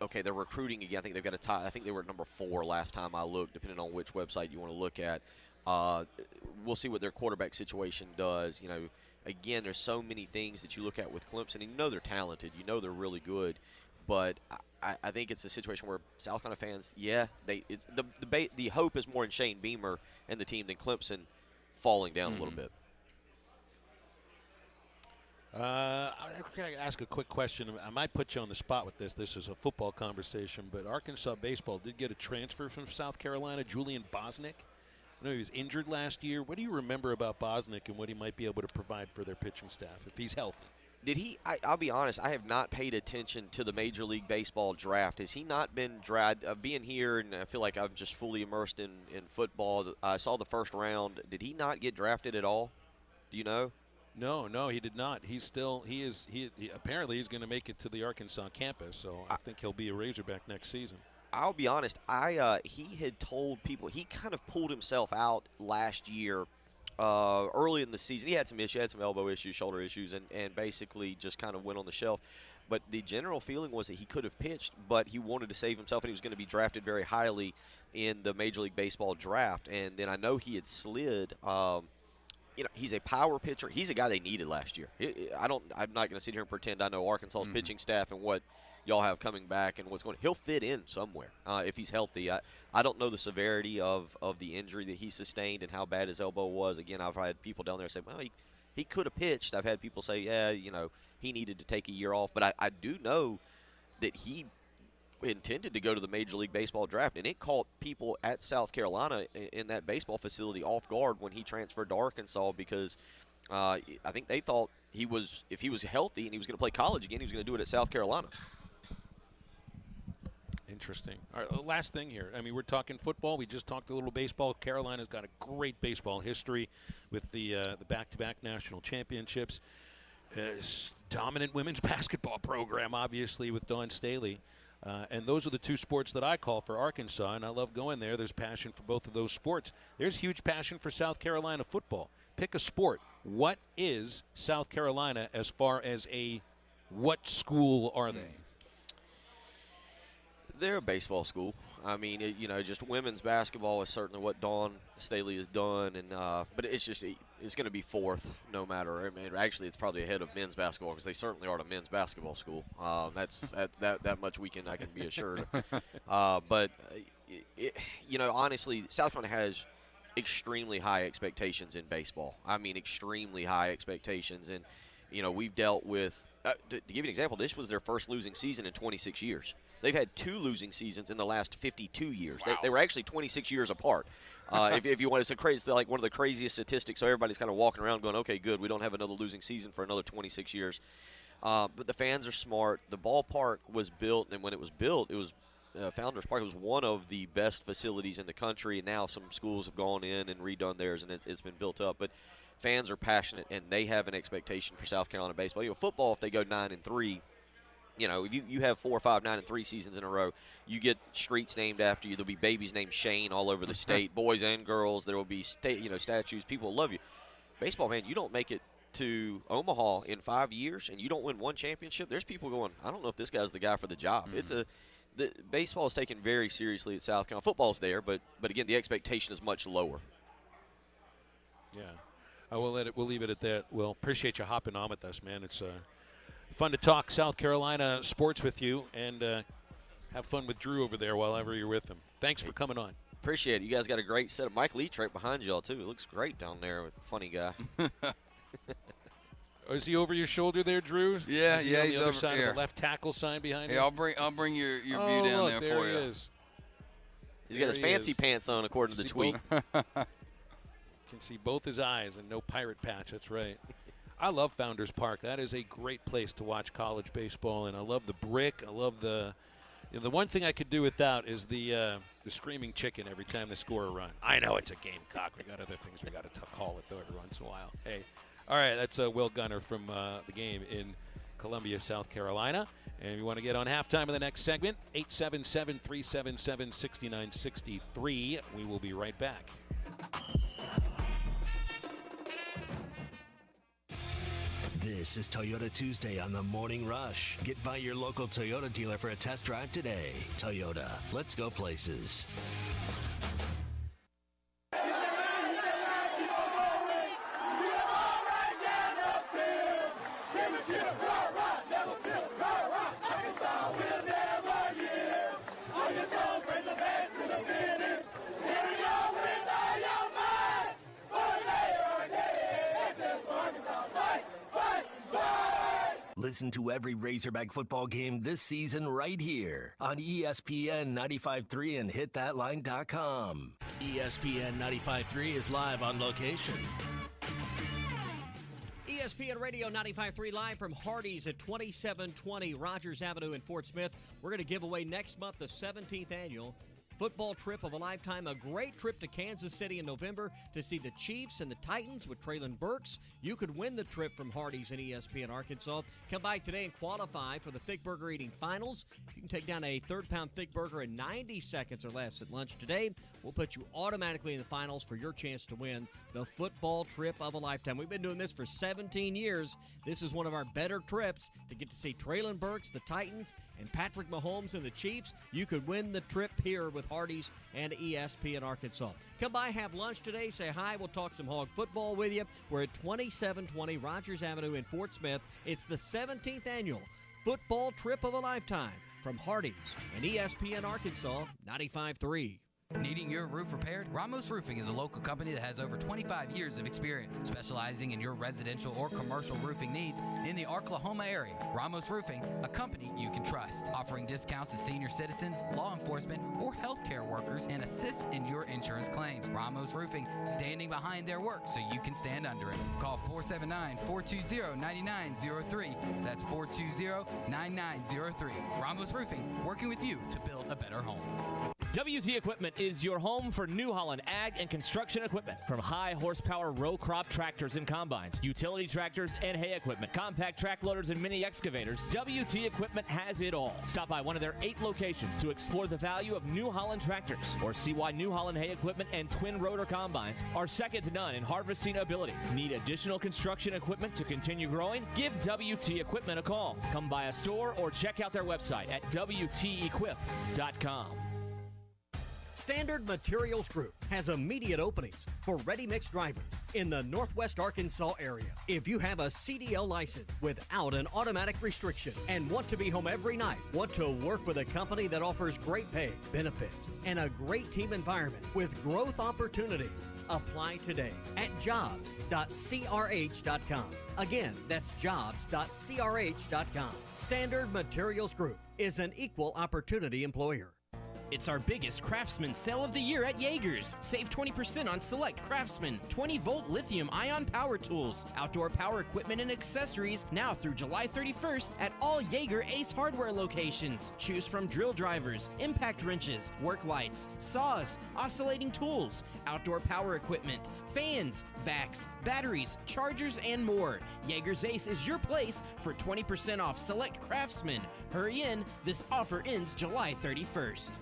okay, they're recruiting again. I think they've got a tie. I think they were at number 4 last time I looked, depending on which website you want to look at. We'll see what their quarterback situation does. Again, there's so many things that you look at with Clemson, and they're talented. They're really good. But I think it's a situation where South Carolina fans, the hope is more in Shane Beamer and the team than Clemson falling down a little bit. I'm going to ask a quick question. I might put you on the spot with this. This is a football conversation, but Arkansas baseball did get a transfer from South Carolina, Julian Bosnick. I know he was injured last year. What do you remember about Bosnick and what he might be able to provide for their pitching staff if he's healthy? Did he? I'll be honest. I have not paid attention to the Major League Baseball draft. Has he not been drafted? Being here, and I feel like I'm just fully immersed in football. I saw the first round. Did he not get drafted at all? Do you know? No, he did not. He apparently he's going to make it to the Arkansas campus, so I think he'll be a Razorback next season. I'll be honest. He had told people he kind of pulled himself out last year. Early in the season, he had some issues, had some elbow issues, shoulder issues, and basically just kind of went on the shelf. But the general feeling was that he could have pitched, but he wanted to save himself, and he was going to be drafted very highly in the Major League Baseball draft. And then I know he had slid. He's a power pitcher. He's a guy they needed last year. I'm not going to sit here and pretend I know Arkansas's pitching staff and what y'all have coming back and what's going. He'll fit in somewhere if he's healthy. I don't know the severity of the injury that he sustained and how bad his elbow was. Again, I've had people down there say, well, he could have pitched. I've had people say, yeah, he needed to take a year off. But I do know that he intended to go to the Major League Baseball draft, and it caught people at South Carolina in that baseball facility off guard when he transferred to Arkansas because I think they thought if he was healthy and he was going to play college again, he was going to do it at South Carolina. Interesting. All right, last thing here. I mean, we're talking football. We just talked a little baseball. Carolina's got a great baseball history with the back-to-back national championships. Dominant women's basketball program, obviously, with Dawn Staley. And those are the two sports that I call for Arkansas, and I love going there. There's passion for both of those sports. There's huge passion for South Carolina football. Pick a sport. What is South Carolina as far as what school are they? They're a baseball school. I mean, just women's basketball is certainly what Dawn Staley has done, and but it's going to be fourth no matter. I mean, actually, it's probably ahead of men's basketball because they certainly are a men's basketball school. That much I can be assured. But honestly, South Carolina has extremely high expectations in baseball. I mean, extremely high expectations, and we've dealt with. To give you an example, this was their first losing season in 26 years. They've had 2 losing seasons in the last 52 years. Wow. They were actually 26 years apart. If you want, it's crazy, like one of the craziest statistics. So everybody's kind of walking around going, okay, good, we don't have another losing season for another 26 years. But the fans are smart. The ballpark was built, and when it was built, it was Founders Park. It was one of the best facilities in the country, and now some schools have gone in and redone theirs, and it's been built up. But fans are passionate, and they have an expectation for South Carolina baseball. Football, if they go 9-3, you have 4, 5, 9-3 seasons in a row. You get streets named after you. There'll be babies named Shane all over the state, boys and girls. There will be statues. People will love you. Baseball, man, you don't make it to Omaha in 5 years and you don't win one championship. There's people going, I don't know if this guy's the guy for the job. The baseball is taken very seriously at South Carolina. Football's there, but again, the expectation is much lower. Yeah, we'll leave it at that. Well, appreciate you hopping on with us, man. It's fun to talk South Carolina sports with you, and have fun with Drew over there while ever you're with him. Thanks for coming on. Appreciate it. You guys got a great setup. Mike Leach right behind y'all, too. It looks great down there. Funny guy. Is he over your shoulder there, Drew? Yeah, he's on the other over side here. of the left tackle sign behind you. I'll bring your view down look, there for he you. Is. He's got his fancy pants on, according to the tweet. Can see both his eyes and no pirate patch. That's right. I love Founders Park. That is a great place to watch college baseball, and I love the brick. I love the one thing I could do without is the screaming chicken every time they score a run. I know it's a Gamecock. We got other things we got to call it though every once in a while. Hey, all right, that's Will Gunner from the game in Columbia, South Carolina. And if you want to get on halftime in the next segment, 877-377-6963. We will be right back. This is Toyota Tuesday on the Morning Rush. Get by your local Toyota dealer for a test drive today. Toyota, let's go places. Listen to every Razorback football game this season right here on ESPN 95.3 and hitthatline.com. ESPN 95.3 is live on location. ESPN Radio 95.3 live from Hardee's at 2720 Rogers Avenue in Fort Smith. We're going to give away next month the 17th annual football trip of a lifetime, a great trip to Kansas City in November to see the Chiefs and the Titans with Traylon Burks. You could win the trip from Hardee's in ESPN Arkansas. Come by today and qualify for the Thick Burger Eating Finals. If you can take down a third-pound thick burger in 90 seconds or less at lunch today, we'll put you automatically in the finals for your chance to win the football trip of a lifetime. We've been doing this for 17 years. This is one of our better trips to get to see Traylon Burks, the Titans, and Patrick Mahomes and the Chiefs. You could win the trip here with Hardee's and ESPN Arkansas. Come by, have lunch today, say hi. We'll talk some hog football with you. We're at 2720 Rogers Avenue in Fort Smith. It's the 17th annual football trip of a lifetime from Hardee's and ESPN Arkansas 95.3. Needing your roof repaired? Ramos Roofing is a local company that has over 25 years of experience, specializing in your residential or commercial roofing needs in the Oklahoma area. Ramos Roofing, a company you can trust, offering discounts to senior citizens, law enforcement, or healthcare workers, and assists in your insurance claims. Ramos Roofing, standing behind their work so you can stand under it. Call 479-420-9903. That's 420-9903. Ramos Roofing, working with you to build a better home. WT Equipment is your home for New Holland ag and construction equipment. From high horsepower row crop tractors and combines, utility tractors and hay equipment, compact track loaders and mini excavators, WT Equipment has it all. Stop by one of their 8 locations to explore the value of New Holland tractors or see why New Holland hay equipment and twin rotor combines are second to none in harvesting ability. Need additional construction equipment to continue growing? Give WT Equipment a call. Come by a store or check out their website at WTEquip.com. Standard Materials Group has immediate openings for ready-mix drivers in the Northwest Arkansas area. If you have a CDL license without an automatic restriction and want to be home every night, want to work with a company that offers great pay, benefits, and a great team environment with growth opportunities, apply today at jobs.crh.com. Again, that's jobs.crh.com. Standard Materials Group is an equal opportunity employer. It's our biggest Craftsman sale of the year at Jaeger's. Save 20% on select Craftsman 20-volt lithium-ion power tools, outdoor power equipment and accessories now through July 31st at all Jaeger Ace Hardware locations. Choose from drill drivers, impact wrenches, work lights, saws, oscillating tools, outdoor power equipment, fans, vacs, batteries, chargers, and more. Jaeger's Ace is your place for 20% off select Craftsman. Hurry in, this offer ends July 31st.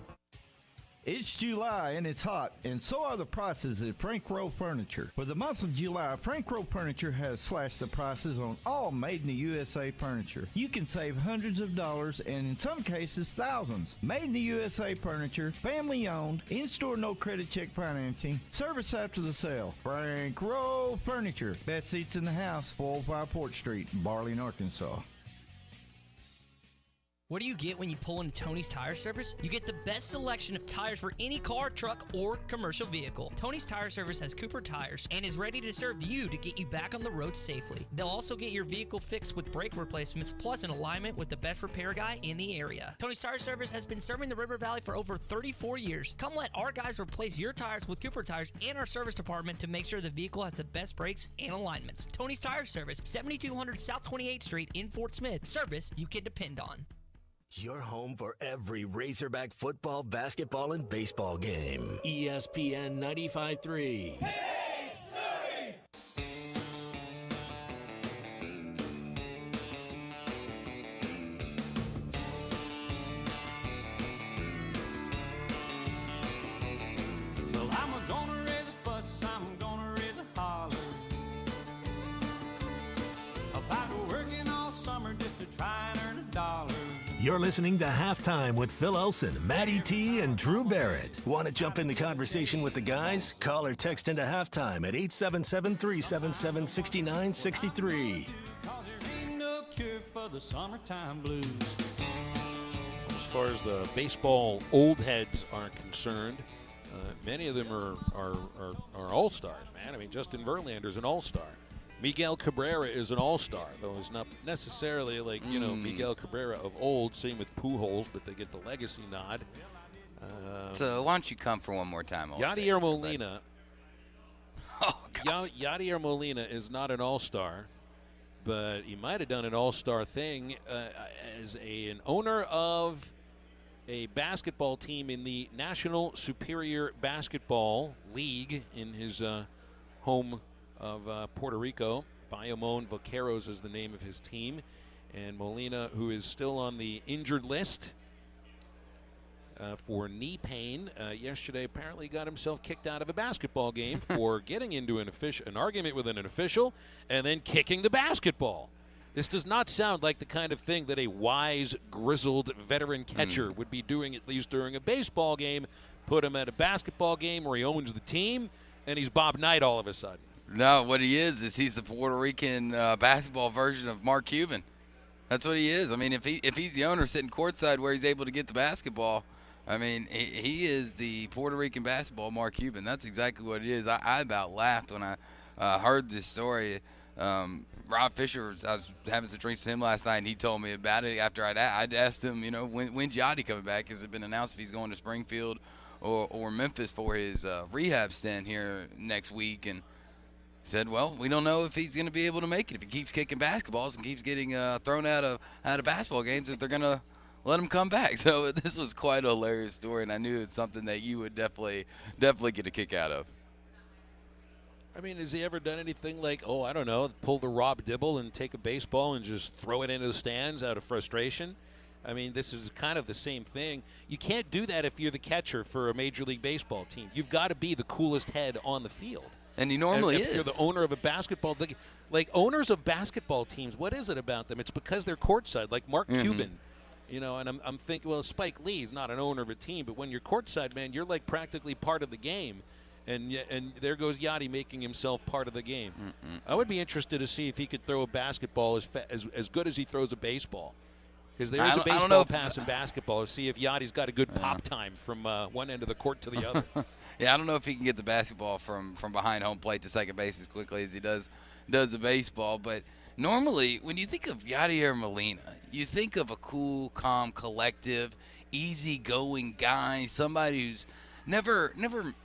It's July and it's hot, and so are the prices at Frank Row Furniture. For the month of July, Frank Row Furniture has slashed the prices on all made in the USA furniture. You can save hundreds of dollars and in some cases thousands. Made in the USA furniture, family owned, in-store no credit check financing, service after the sale. Frank Row Furniture. Best seats in the house, 405 Port Street, Barling, Arkansas. What do you get when you pull into Tony's Tire Service? You get the best selection of tires for any car, truck, or commercial vehicle. Tony's Tire Service has Cooper tires and is ready to serve you to get you back on the road safely. They'll also get your vehicle fixed with brake replacements plus an alignment with the best repair guy in the area. Tony's Tire Service has been serving the River Valley for over 34 years. Come let our guys replace your tires with Cooper tires and our service department to make sure the vehicle has the best brakes and alignments. Tony's Tire Service, 7200 South 28th Street in Fort Smith. Service you can depend on. Your home for every Razorback football, basketball, and baseball game. ESPN 95.3. Well, I'm gonna raise a fuss, I'm gonna raise a holler about working all summer just to try and earn a dollar. You're listening to Halftime with Phil Elson, Matty T, and Drew Barrett. Want to jump in the conversation with the guys? Call or text into Halftime at 877-377-6963. As far as the baseball old heads are concerned, many of them are all-stars, man. I mean, Justin Verlander's an all-star. Miguel Cabrera is an all-star, though he's not necessarily like, Miguel Cabrera of old. Same with Pujols, but they get the legacy nod. So why don't you come for one more time? Yadier Molina. Yadier Molina is not an all-star, but he might have done an all-star thing as an owner of a basketball team in the National Superior Basketball League in his home of Puerto Rico. Bayamon Vaqueros is the name of his team. And Molina, who is still on the injured list for knee pain, yesterday apparently got himself kicked out of a basketball game for getting into an argument with an official and then kicking the basketball. This does not sound like the kind of thing that a wise, grizzled veteran catcher would be doing, at least during a baseball game. Put him at a basketball game where he owns the team, and he's Bob Knight all of a sudden. No, what he is he's the Puerto Rican basketball version of Mark Cuban. That's what he is. I mean, if he's the owner sitting courtside where he's able to get the basketball, I mean, he is the Puerto Rican basketball Mark Cuban. That's exactly what it is. I about laughed when I heard this story. Rob Fisher, I was having some drinks with him last night, and he told me about it after I'd asked him, when's Yachty coming back? Has it been announced if he's going to Springfield or Memphis for his rehab stint here next week? And said, well, we don't know if he's going to be able to make it. If he keeps kicking basketballs and keeps getting thrown out of basketball games, if they're going to let him come back. So this was quite a hilarious story, and I knew it's something that you would definitely get a kick out of. I mean, has he ever done anything like, I don't know, pull the Rob Dibble and take a baseball and just throw it into the stands out of frustration? I mean, this is kind of the same thing. You can't do that if you're the catcher for a Major League Baseball team. You've got to be the coolest head on the field. And he normally is. If you're the owner of a basketball – like owners of basketball teams, what is it about them? It's because they're courtside, like Mark Cuban. And I'm thinking, well, Spike Lee's not an owner of a team, but when you're courtside, man, you're like practically part of the game. And there goes Yachty making himself part of the game. I would be interested to see if he could throw a basketball as good as he throws a baseball. Because there is a baseball pass in basketball. See if Yachty's got a good pop time from one end of the court to the other. Yeah, I don't know if he can get the basketball from behind home plate to second base as quickly as he does the baseball. But normally, when you think of Yadier Molina, you think of a cool, calm, collective, easygoing guy, somebody who's never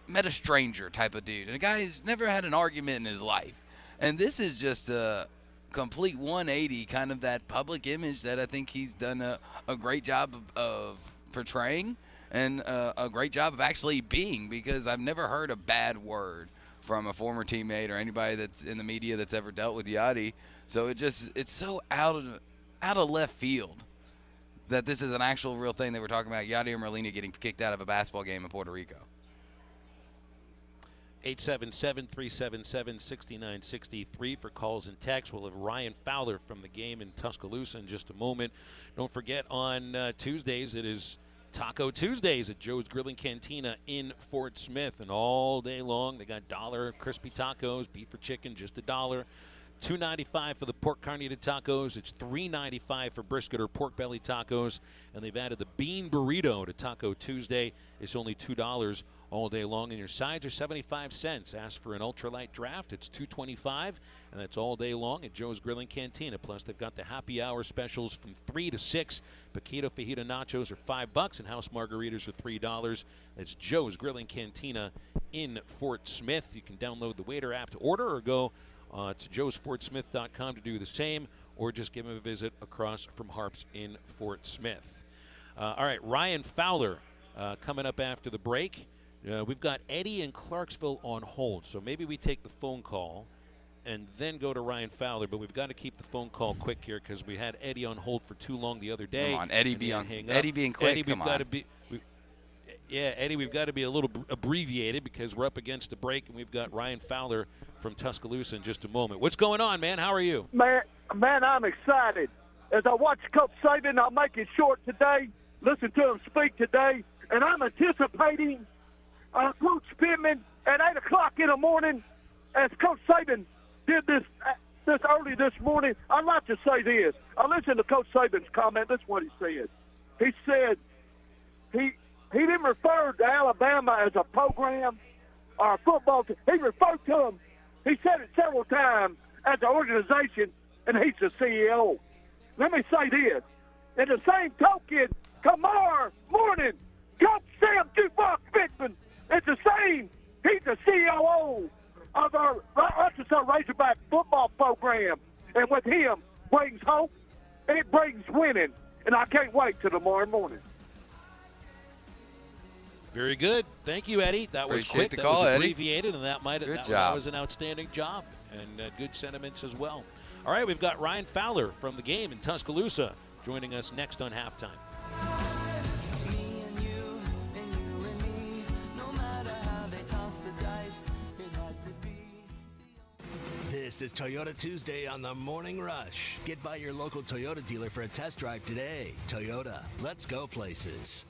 met a stranger type of dude, and a guy who's never had an argument in his life. And this is just a complete 180, kind of that public image that I think he's done a great job of portraying and a great job of actually being, because I've never heard a bad word from a former teammate or anybody that's in the media that's ever dealt with Yachty. So it's so out of left field that this is an actual real thing that we're talking about. Yadier Molina getting kicked out of a basketball game in Puerto Rico. 877-377-6963 for calls and texts. We'll have Ryan Fowler from the game in Tuscaloosa in just a moment. Don't forget, on Tuesdays, it is Taco Tuesdays at Joe's Grilling Cantina in Fort Smith. And all day long, they got $1 crispy tacos, beef or chicken, just $1. $2.95 for the pork carnita tacos. It's $3.95 for brisket or pork belly tacos. And they've added the bean burrito to Taco Tuesday. It's only $2 all day long. And your sides are 75 cents. Ask for an ultralight draft. It's $2.25. And that's all day long at Joe's Grilling Cantina. Plus, they've got the happy hour specials from 3 to 6. Paquito fajita nachos are $5 and house margaritas are $3. That's Joe's Grilling Cantina in Fort Smith. You can download the Waiter app to order or go to joesfortsmith.com to do the same, or just give him a visit across from Harps in Fort Smith. All right, Ryan Fowler coming up after the break. We've got Eddie in Clarksville on hold, so maybe we take the phone call and then go to Ryan Fowler, but we've got to keep the phone call quick here because we had Eddie on hold for too long the other day. Come on, Eddie being quick. Eddie, Eddie, we've got to be a little abbreviated because we're up against the break, and we've got Ryan Fowler from Tuscaloosa in just a moment. What's going on, man? How are you? Man, I'm excited. As I watch Coach Saban, I'll make it short today, listen to him speak today, and I'm anticipating Coach Pittman at 8 o'clock in the morning as Coach Saban did this early this morning. I'd like to say this. I listened to Coach Saban's comment. That's what he said. He said he didn't refer to Alabama as a program or a football team. He referred to them. He said it several times as an organization, and he's the CEO. Let me say this. In the same token, tomorrow morning, Coach Sam Jukebox Fixman is the same. He's the COO of our Arkansas Razorback football program. And with him brings hope, it brings winning. And I can't wait till tomorrow morning. Very good. Thank you, Eddie. That was Appreciate quick. the That call, was Eddie. abbreviated, and that job. was an outstanding job, and good sentiments as well. All right, we've got Ryan Fowler from the game in Tuscaloosa joining us next on Halftime. This is Toyota Tuesday on the Morning Rush. Get by your local Toyota dealer for a test drive today. Toyota, let's go places.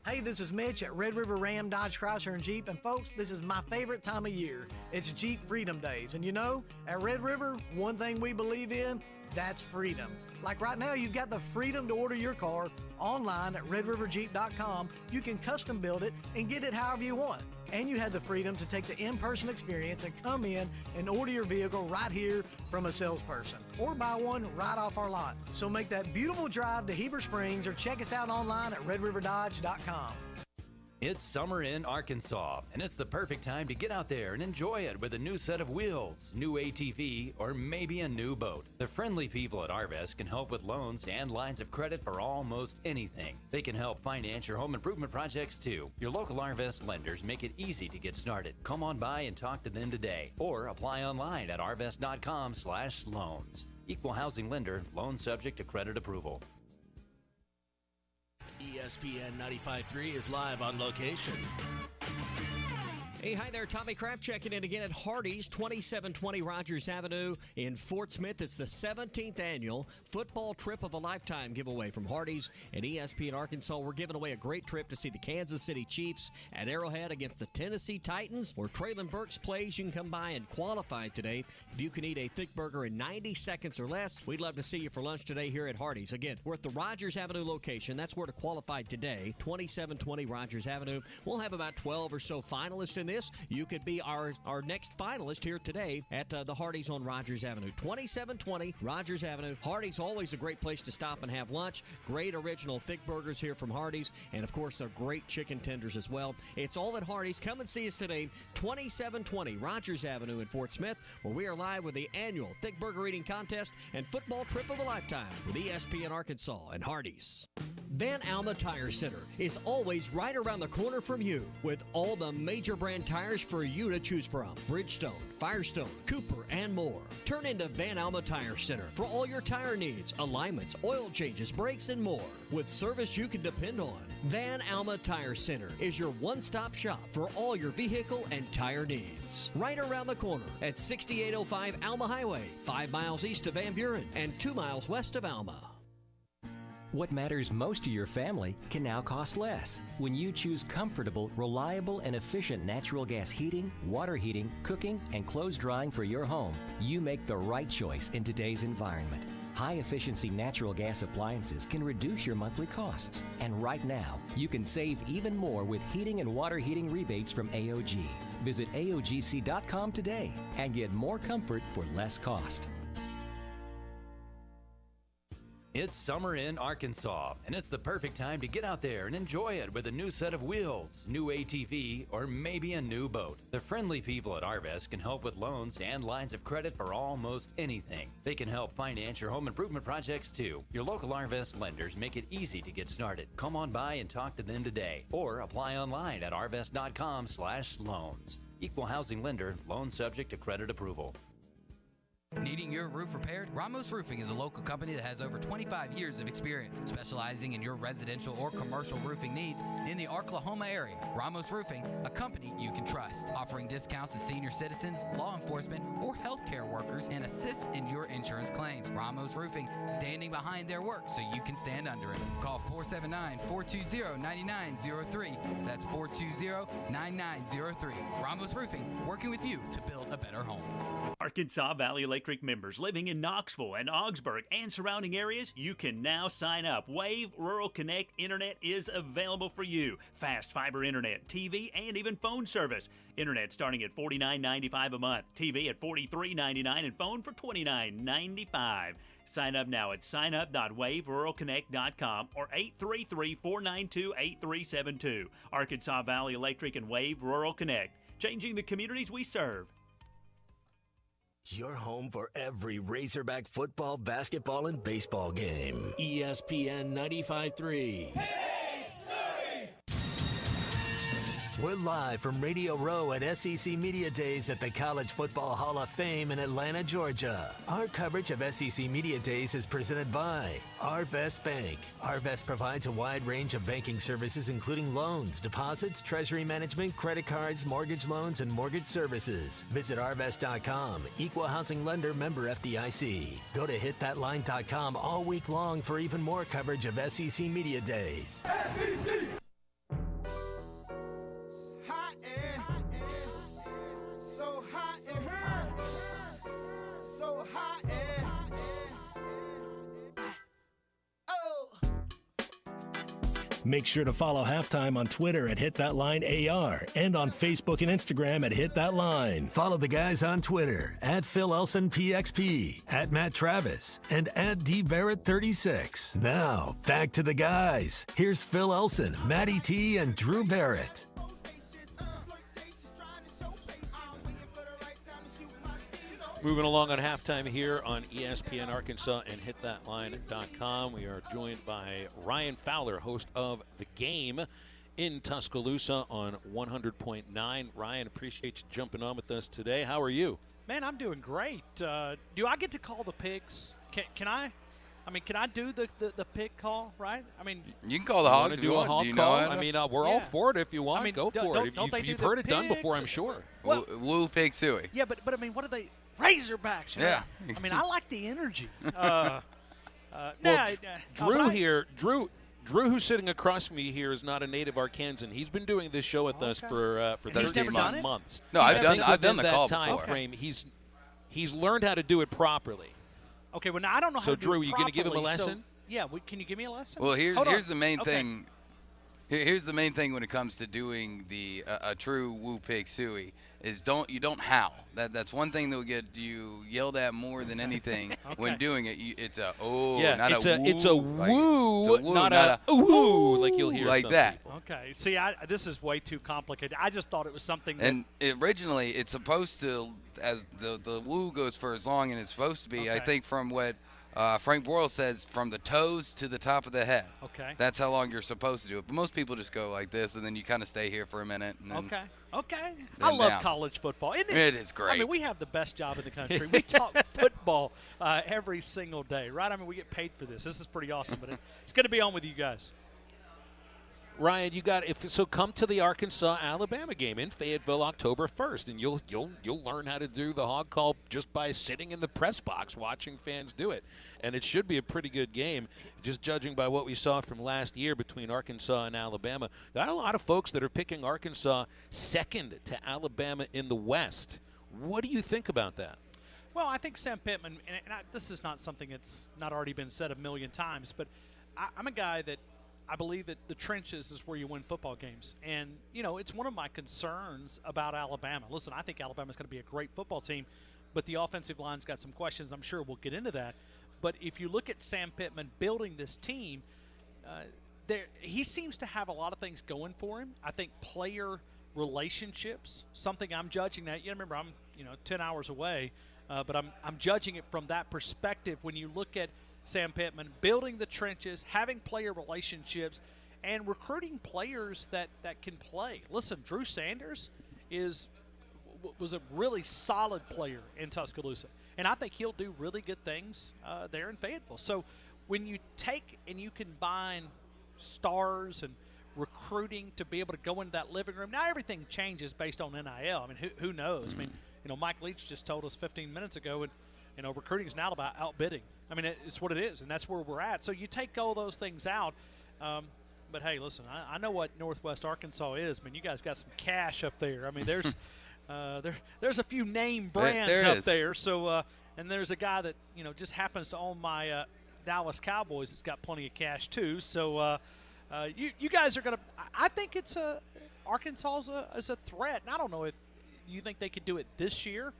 Hey, this is Mitch at Red River Ram, Dodge, Chrysler, and Jeep. And folks, this is my favorite time of year. It's Jeep Freedom Days. And you know, at Red River, one thing we believe in, that's freedom. Like right now, you've got the freedom to order your car online at redriverjeep.com. You can custom build it and get it however you want. And you have the freedom to take the in-person experience and come in and order your vehicle right here from a salesperson or buy one right off our lot. So make that beautiful drive to Heber Springs or check us out online at redriverdodge.com. It's summer in Arkansas, and it's the perfect time to get out there and enjoy it with a new set of wheels, new ATV, or maybe a new boat. The friendly people at Arvest can help with loans and lines of credit for almost anything. They can help finance your home improvement projects too. Your local Arvest lenders make it easy to get started. Come on by and talk to them today, or apply online at arvest.com/loans. Equal housing lender, loan subject to credit approval. ESPN 95.3 is live on location. Hey, hi there. Tommy Kraft checking in again at Hardee's, 2720 Rogers Avenue in Fort Smith. It's the 17th annual Football Trip of a Lifetime giveaway from Hardee's and ESPN Arkansas. We're giving away a great trip to see the Kansas City Chiefs at Arrowhead against the Tennessee Titans, where Traylon Burks plays. You can come by and qualify today. If you can eat a thick burger in 90 seconds or less, we'd love to see you for lunch today here at Hardee's. Again, we're at the Rogers Avenue location. That's where to qualify today, 2720 Rogers Avenue. We'll have about 12 or so finalists in this. You could be our next finalist here today at the Hardee's on Rogers Avenue. 2720 Rogers Avenue. Hardee's, always a great place to stop and have lunch. Great original thick burgers here from Hardee's. And, of course, they're great chicken tenders as well. It's all at Hardee's. Come and see us today, 2720 Rogers Avenue in Fort Smith, where we are live with the annual Thick Burger Eating Contest and Football Trip of a Lifetime with ESPN Arkansas and Hardee's. Van Alma Tire Center is always right around the corner from you with all the major brand tires for you to choose from. Bridgestone, Firestone, Cooper, and more. Turn into Van Alma Tire Center for all your tire needs, alignments, oil changes, brakes, and more. With service you can depend on, Van Alma Tire Center is your one-stop shop for all your vehicle and tire needs. Right around the corner at 6805 Alma Highway, 5 miles east of Van Buren and 2 miles west of Alma. What matters most to your family can now cost less when you choose comfortable, reliable, and efficient natural gas heating, water heating, cooking, and clothes drying for your home. You make the right choice in today's environment. High-efficiency natural gas appliances can reduce your monthly costs. And right now, you can save even more with heating and water heating rebates from AOG. Visit AOGC.com today and get more comfort for less cost. It's summer in Arkansas, and it's the perfect time to get out there and enjoy it with a new set of wheels, new ATV, or maybe a new boat. The friendly people at Arvest can help with loans and lines of credit for almost anything. They can help finance your home improvement projects too. Your local Arvest lenders make it easy to get started. Come on by and talk to them today, or apply online at arvest.com/loans. Equal housing lender, loan subject to credit approval. Needing your roof repaired? Ramos Roofing is a local company that has over 25 years of experience, specializing in your residential or commercial roofing needs in the Oklahoma area. Ramos Roofing, a company you can trust, offering discounts to senior citizens, law enforcement, or healthcare workers, and assists in your insurance claims. Ramos Roofing, standing behind their work so you can stand under it. Call 479-420-9903. That's 420-9903. Ramos Roofing, working with you to build a better home. Arkansas Valley Electric members living in Knoxville and Augsburg and surrounding areas, you can now sign up. Wave Rural Connect Internet is available for you. Fast fiber internet, TV, and even phone service. Internet starts starting at $49.95 a month. TV at $43.99 and phone for $29.95. Sign up now at signup.waveruralconnect.com or 833-492-8372. Arkansas Valley Electric and Wave Rural Connect, changing the communities we serve. Your home for every Razorback football, basketball, and baseball game. ESPN 95.3. We're live from Radio Row at SEC Media Days at the College Football Hall of Fame in Atlanta, Georgia. Our coverage of SEC Media Days is presented by Arvest Bank. Arvest provides a wide range of banking services, including loans, deposits, treasury management, credit cards, mortgage loans, and mortgage services. Visit arvest.com. Equal housing lender, member FDIC. Go to hitthatline.com all week long for even more coverage of SEC Media Days. SEC! Make sure to follow Halftime on Twitter at HitThatLineAR and on Facebook and Instagram at HitThatLine. Follow the guys on Twitter at PhilElsonPXP, at Matt Travis, and at DBarrett36. Now, back to the guys. Here's Phil Elson, Matty T, and Drew Barrett. Moving along on halftime here on ESPN Arkansas and hitthatline.com. We are joined by Ryan Fowler, host of The Game in Tuscaloosa on 100.9. Ryan, appreciate you jumping on with us today. How are you? Man, I'm doing great. Do I get to call the picks? Can I? I mean, can I do the pick call, right? I mean, you can call the Hogs. Do a hog call? I mean, we're all for it if you want. I mean, go for it. You've heard it done before, I'm sure. Well, Woo Pig Suey. Yeah, but I mean, what are they? Razorbacks. Yeah. I mean, I like the energy. Drew, who's sitting across from me here, is not a native Arkansan. He's been doing this show with us for 13 months. No, I've done the call time before. Frame, he's learned how to do it properly. Okay, well, now I don't know how to do it Drew, you going to give him a lesson? So, yeah, can you give me a lesson? Well, here's the main thing. Here's the main thing when it comes to doing a true Woo Pig Suey is you don't howl. That's one thing that will get you yelled at more than anything when doing it. It's a woo. It's a woo, not a ooh, like you'll hear like that. People. Okay. See, this is way too complicated. I just thought it was something. And originally, it's supposed to, as the woo goes for as long, and it's supposed to be. I think from what Frank Boyle says, from the toes to the top of the head. Okay. That's how long you're supposed to do it. But most people just go like this, and then you kind of stay here for a minute. And then Okay. I love college football. Isn't it? It is great. I mean, we have the best job in the country. We talk football every single day, right? I mean, we get paid for this. This is pretty awesome. But it's going to be on with you guys. Ryan, come to the Arkansas-Alabama game in Fayetteville October 1st, and you'll learn how to do the hog call just by sitting in the press box watching fans do it. And it should be a pretty good game, just judging by what we saw from last year between Arkansas and Alabama. Got a lot of folks that are picking Arkansas second to Alabama in the West. What do you think about that? Well, I think Sam Pittman, this is not something that's not already been said a million times, but I'm a guy that I believe that the trenches is where you win football games. And, it's one of my concerns about Alabama. Listen, I think Alabama's going to be a great football team, but the offensive line's got some questions. I'm sure we'll get into that. But if you look at Sam Pittman building this team, he seems to have a lot of things going for him. I think player relationships, something I'm judging that. Remember, I'm 10 hours away, but I'm judging it from that perspective. When you look at Sam Pittman building the trenches, having player relationships, and recruiting players that can play. Listen, Drew Sanders was a really solid player in Tuscaloosa, and I think he'll do really good things there in Fayetteville. So when you take and you combine stars and recruiting to be able to go into that living room, now everything changes based on NIL. I mean, who knows? I mean, Mike Leach just told us 15 minutes ago, and recruiting is now about outbidding. I mean, it's what it is, and that's where we're at. So you take all those things out. But, hey, listen, I know what Northwest Arkansas is. I mean, you guys got some cash up there. I mean, there's there's a few name brands up there. So, and there's a guy that, just happens to own my Dallas Cowboys that's got plenty of cash too. So you guys are going to – I think Arkansas is a threat. And I don't know if you think they could do it this year,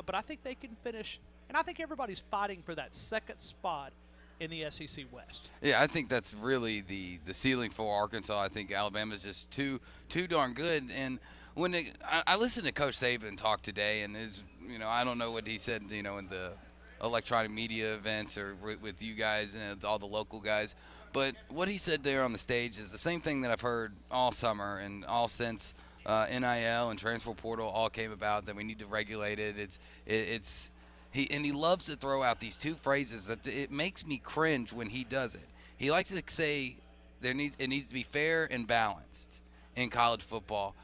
but I think they can finish. And I think everybody's fighting for that second spot in the SEC West. Yeah, I think that's really the ceiling for Arkansas. I think Alabama's just too darn good. And when I listened to Coach Saban talk today, and I don't know what he said, in the electronic media events or with you guys and all the local guys, but what he said there on the stage is the same thing that I've heard all summer and all since NIL and transfer portal all came about, that we need to regulate it. He loves to throw out these two phrases that it makes me cringe when he does it. He likes to say it needs to be fair and balanced in college football.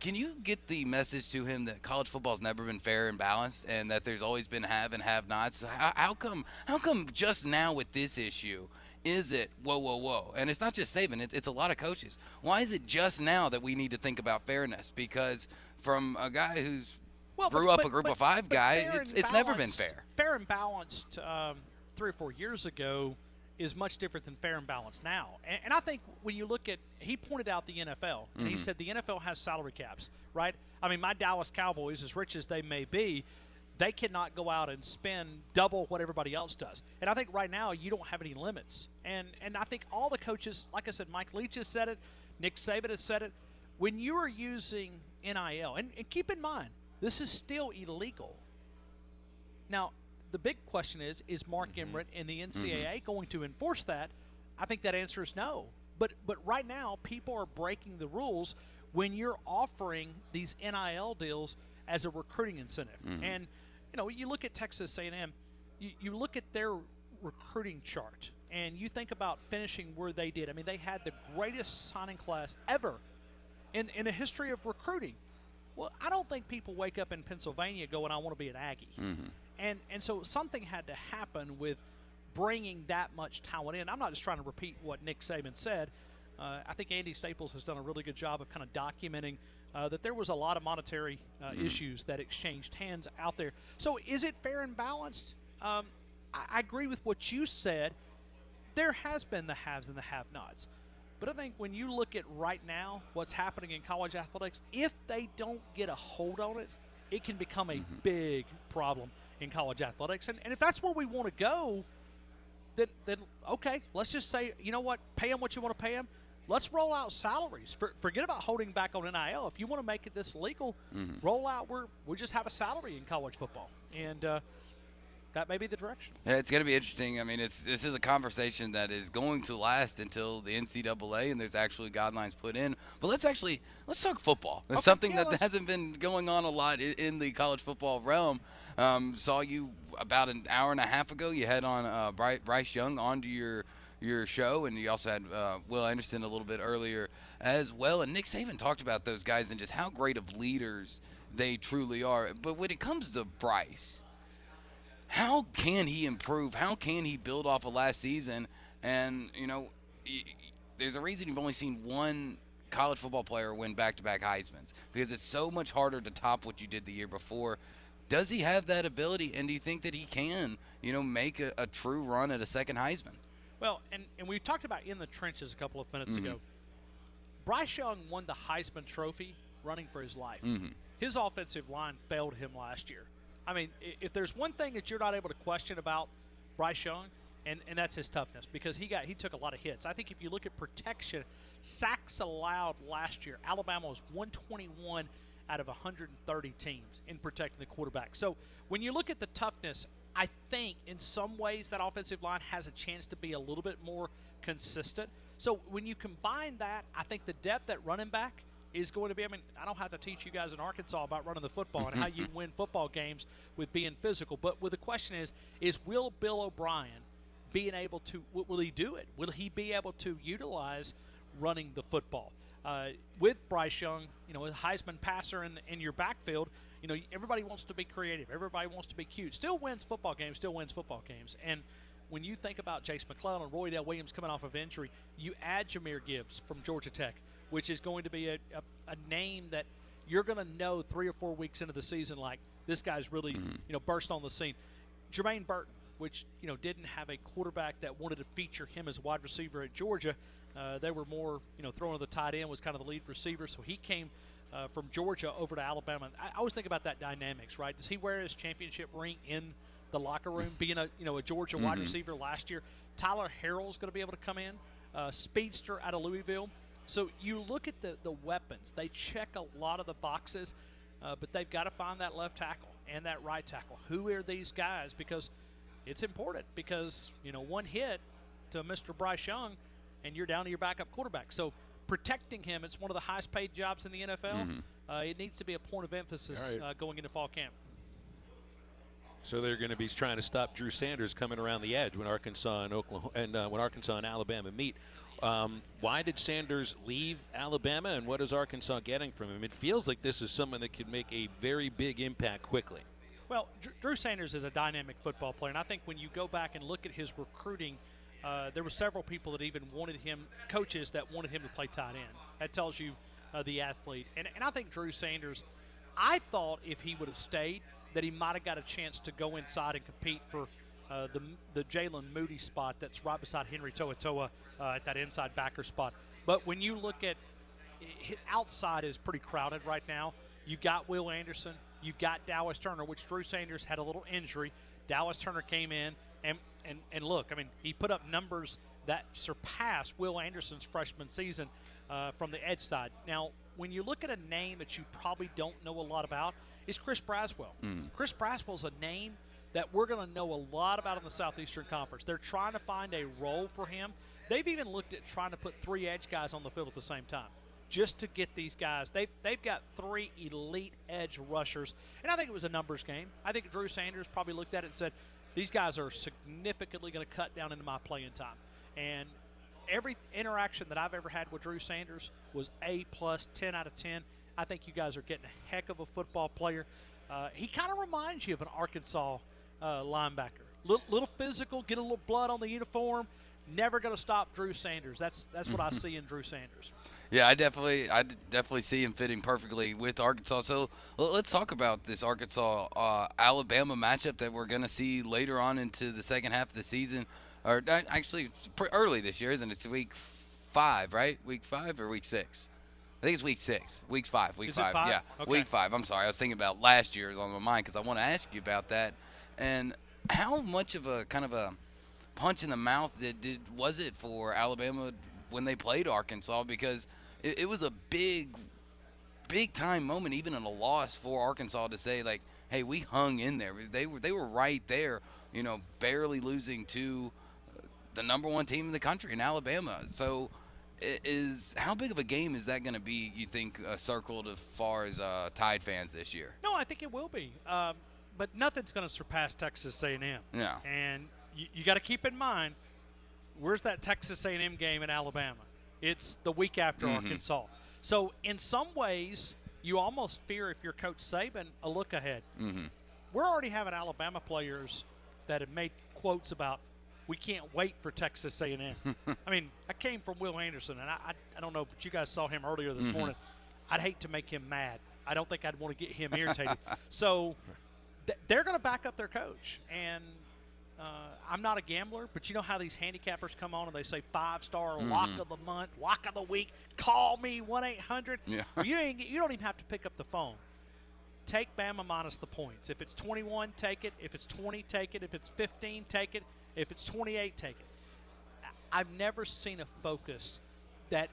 Can you get the message to him that college football has never been fair and balanced, and that there's always been have and have-nots? How come just now with this issue is it whoa? And it's not just Saban; it's a lot of coaches. Why is it just now that we need to think about fairness? Because from a guy who's grew up a group of five guy, it's never been fair. Fair and balanced 3 or 4 years ago is much different than fair and balanced now. And I think when you look at, he pointed out the NFL, and he said the NFL has salary caps, right? I mean, my Dallas Cowboys, as rich as they may be, they cannot go out and spend double what everybody else does. And I think right now you don't have any limits. And I think all the coaches, like I said, Mike Leach has said it, Nick Saban has said it, when you are using NIL, and keep in mind, this is still illegal. Now, the big question is Mark Emmert and the NCAA going to enforce that? I think that answer is no. But right now, people are breaking the rules when you're offering these NIL deals as a recruiting incentive. And, you look at Texas A&M, you look at their recruiting chart, and you think about finishing where they did. I mean, they had the greatest signing class ever in the history of recruiting. Well, I don't think people wake up in Pennsylvania going, I want to be an Aggie. And so something had to happen with bringing that much talent in. I'm not just trying to repeat what Nick Saban said. I think Andy Staples has done a really good job of kind of documenting that there was a lot of monetary issues that exchanged hands out there. So is it fair and balanced? I agree with what you said. There has been the haves and the have-nots. But I think when you look at right now what's happening in college athletics, if they don't get a hold on it, it can become a big problem in college athletics. And if that's where we want to go, then okay, let's just say, you know what, pay them what you want to pay them. Let's roll out salaries. Forget about holding back on NIL. If you want to make it this legal, roll out where we just have a salary in college football. And that may be the direction. Yeah, it's going to be interesting. I mean, this is a conversation that is going to last until the NCAA and there's actually guidelines put in. But let's talk football. It's something that hasn't been going on a lot in the college football realm. Saw you about an hour and a half ago. You had on Bryce Young onto your show, and you also had Will Anderson a little bit earlier as well. And Nick Saban talked about those guys and just how great of leaders they truly are. But when it comes to Bryce, how can he improve? How can he build off of last season? And, there's a reason you've only seen one college football player win back-to-back Heismans, because it's so much harder to top what you did the year before. Does he have that ability, and do you think that he can, make a true run at a second Heisman? Well, and we talked about in the trenches a couple of minutes ago. Bryce Young won the Heisman Trophy running for his life. His offensive line failed him last year. I mean, if there's one thing that you're not able to question about Bryce Young, and that's his toughness, because he took a lot of hits. I think if you look at protection, sacks allowed last year, Alabama was 121 out of 130 teams in protecting the quarterback. So when you look at the toughness, I think in some ways that offensive line has a chance to be a little bit more consistent. So when you combine that, I think the depth at running back is going to be, I mean, I don't have to teach you guys in Arkansas about running the football and how you win football games with being physical. But the question is will Bill O'Brien being able to, will he do it? Will he be able to utilize running the football? With Bryce Young, a Heisman passer in your backfield, everybody wants to be creative. Everybody wants to be cute. Still wins football games. And when you think about Jace McClellan and Roy Dale Williams coming off of injury, you add Jahmyr Gibbs from Georgia Tech, which is going to be a name that you're going to know 3 or 4 weeks into the season, like this guy's really, burst on the scene. Jermaine Burton, which, didn't have a quarterback that wanted to feature him as a wide receiver at Georgia. They were more, throwing to the tight end was kind of the lead receiver, so he came from Georgia over to Alabama. I always think about that dynamics, right? Does he wear his championship ring in the locker room, being a Georgia wide receiver last year? Tyler Harrell's going to be able to come in, speedster out of Louisville. So you look at the weapons. They check a lot of the boxes, but they've got to find that left tackle and that right tackle. Who are these guys? Because it's important, because one hit to Mr. Bryce Young and you're down to your backup quarterback. So protecting him, it's one of the highest paid jobs in the NFL. It needs to be a point of emphasis going into fall camp. So they're going to be trying to stop Drew Sanders coming around the edge when Arkansas and when Arkansas and Alabama meet. Why did Sanders leave Alabama, and what is Arkansas getting from him? It feels like this is someone that could make a very big impact quickly. Well, Drew Sanders is a dynamic football player, and I think when you go back and look at his recruiting, there were several people that even wanted him, coaches that wanted him to play tight end. That tells you the athlete. And I think Drew Sanders, I thought if he would have stayed, that he might have got a chance to go inside and compete for the Jalen Moody spot that's right beside Henry To'oTo'o at that inside backer spot. But when you look at outside, is pretty crowded right now. You've got Will Anderson, you've got Dallas Turner, which Drew Sanders had a little injury. Dallas Turner came in and look, I mean, he put up numbers that surpassed Will Anderson's freshman season from the edge side. Now, when you look at a name that you probably don't know a lot about, is Chris Braswell. Chris Braswell's a name that we're going to know a lot about in the Southeastern Conference. They're trying to find a role for him. They've even looked at trying to put 3 edge guys on the field at the same time just to get these guys. They've got 3 elite edge rushers, and I think it was a numbers game. I think Drew Sanders probably looked at it and said, these guys are significantly going to cut down into my playing time. And every interaction that I've ever had with Drew Sanders was A+, 10 out of 10. I think you guys are getting a heck of a football player. He kind of reminds you of an Arkansas linebacker. Little physical, get a little blood on the uniform. Never going to stop Drew Sanders. That's what I see in Drew Sanders. Yeah, I definitely see him fitting perfectly with Arkansas. So let's talk about this Arkansas-Alabama matchup that we're going to see later on into the second half of the season. Or actually, it's pretty early this year, isn't it? It's week 5, right? Week 5 or week 6? I think it's week 6. Week 5. Week 5. Yeah, okay. Week 5. I'm sorry. I was thinking about last year's on my mind because I want to ask you about that. And how much of a kind of a punch in the mouth was it for Alabama when they played Arkansas? Because it was a big time moment, even in a loss for Arkansas, to say, like, hey, we hung in there. They were right there, barely losing to the number 1 team in the country in Alabama. So how big of a game is that going to be, you think, circled as far as Tide fans this year? No, I think it will be. But nothing's going to surpass Texas A&M. Yeah. And you got to keep in mind, where's that Texas A&M game in Alabama? It's the week after Arkansas. So in some ways, you almost fear, if you're Coach Saban, a look ahead. We're already having Alabama players that have made quotes about, we can't wait for Texas A&M. I mean, I came from Will Anderson, and I don't know, but you guys saw him earlier this morning. I'd hate to make him mad. I don't think I'd want to get him irritated. So they're going to back up their coach. And I'm not a gambler, but you know how these handicappers come on and they say 5-star lock of the month, lock of the week, call me 1-800. Yeah. You don't even have to pick up the phone. Take Bama minus the points. If it's 21, take it. If it's 20, take it. If it's 15, take it. If it's 28, take it. I've never seen a focus that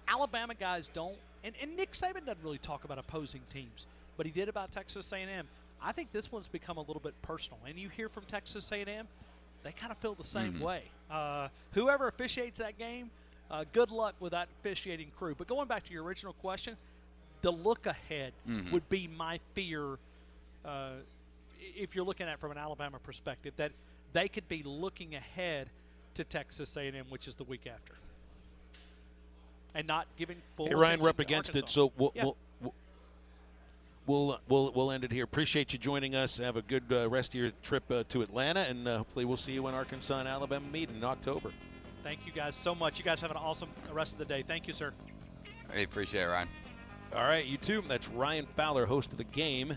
Alabama guys don't, and Nick Saban doesn't really talk about opposing teams, but he did about Texas A&M. I think this one's become a little bit personal, and you hear from Texas A&M, they kind of feel the same way. Whoever officiates that game, good luck with that officiating crew. But going back to your original question, the look ahead would be my fear if you're looking at it from an Alabama perspective, that they could be looking ahead to Texas A&M, which is the week after, and not giving full attention. Hey, Ryan, we're up against it, so we'll end it here. Appreciate you joining us. Have a good rest of your trip to Atlanta, and hopefully we'll see you when Arkansas and Alabama meet in October. Thank you guys so much. You guys have an awesome rest of the day. Thank you, sir. Hey, appreciate it, Ryan. All right, you too. That's Ryan Fowler, host of the game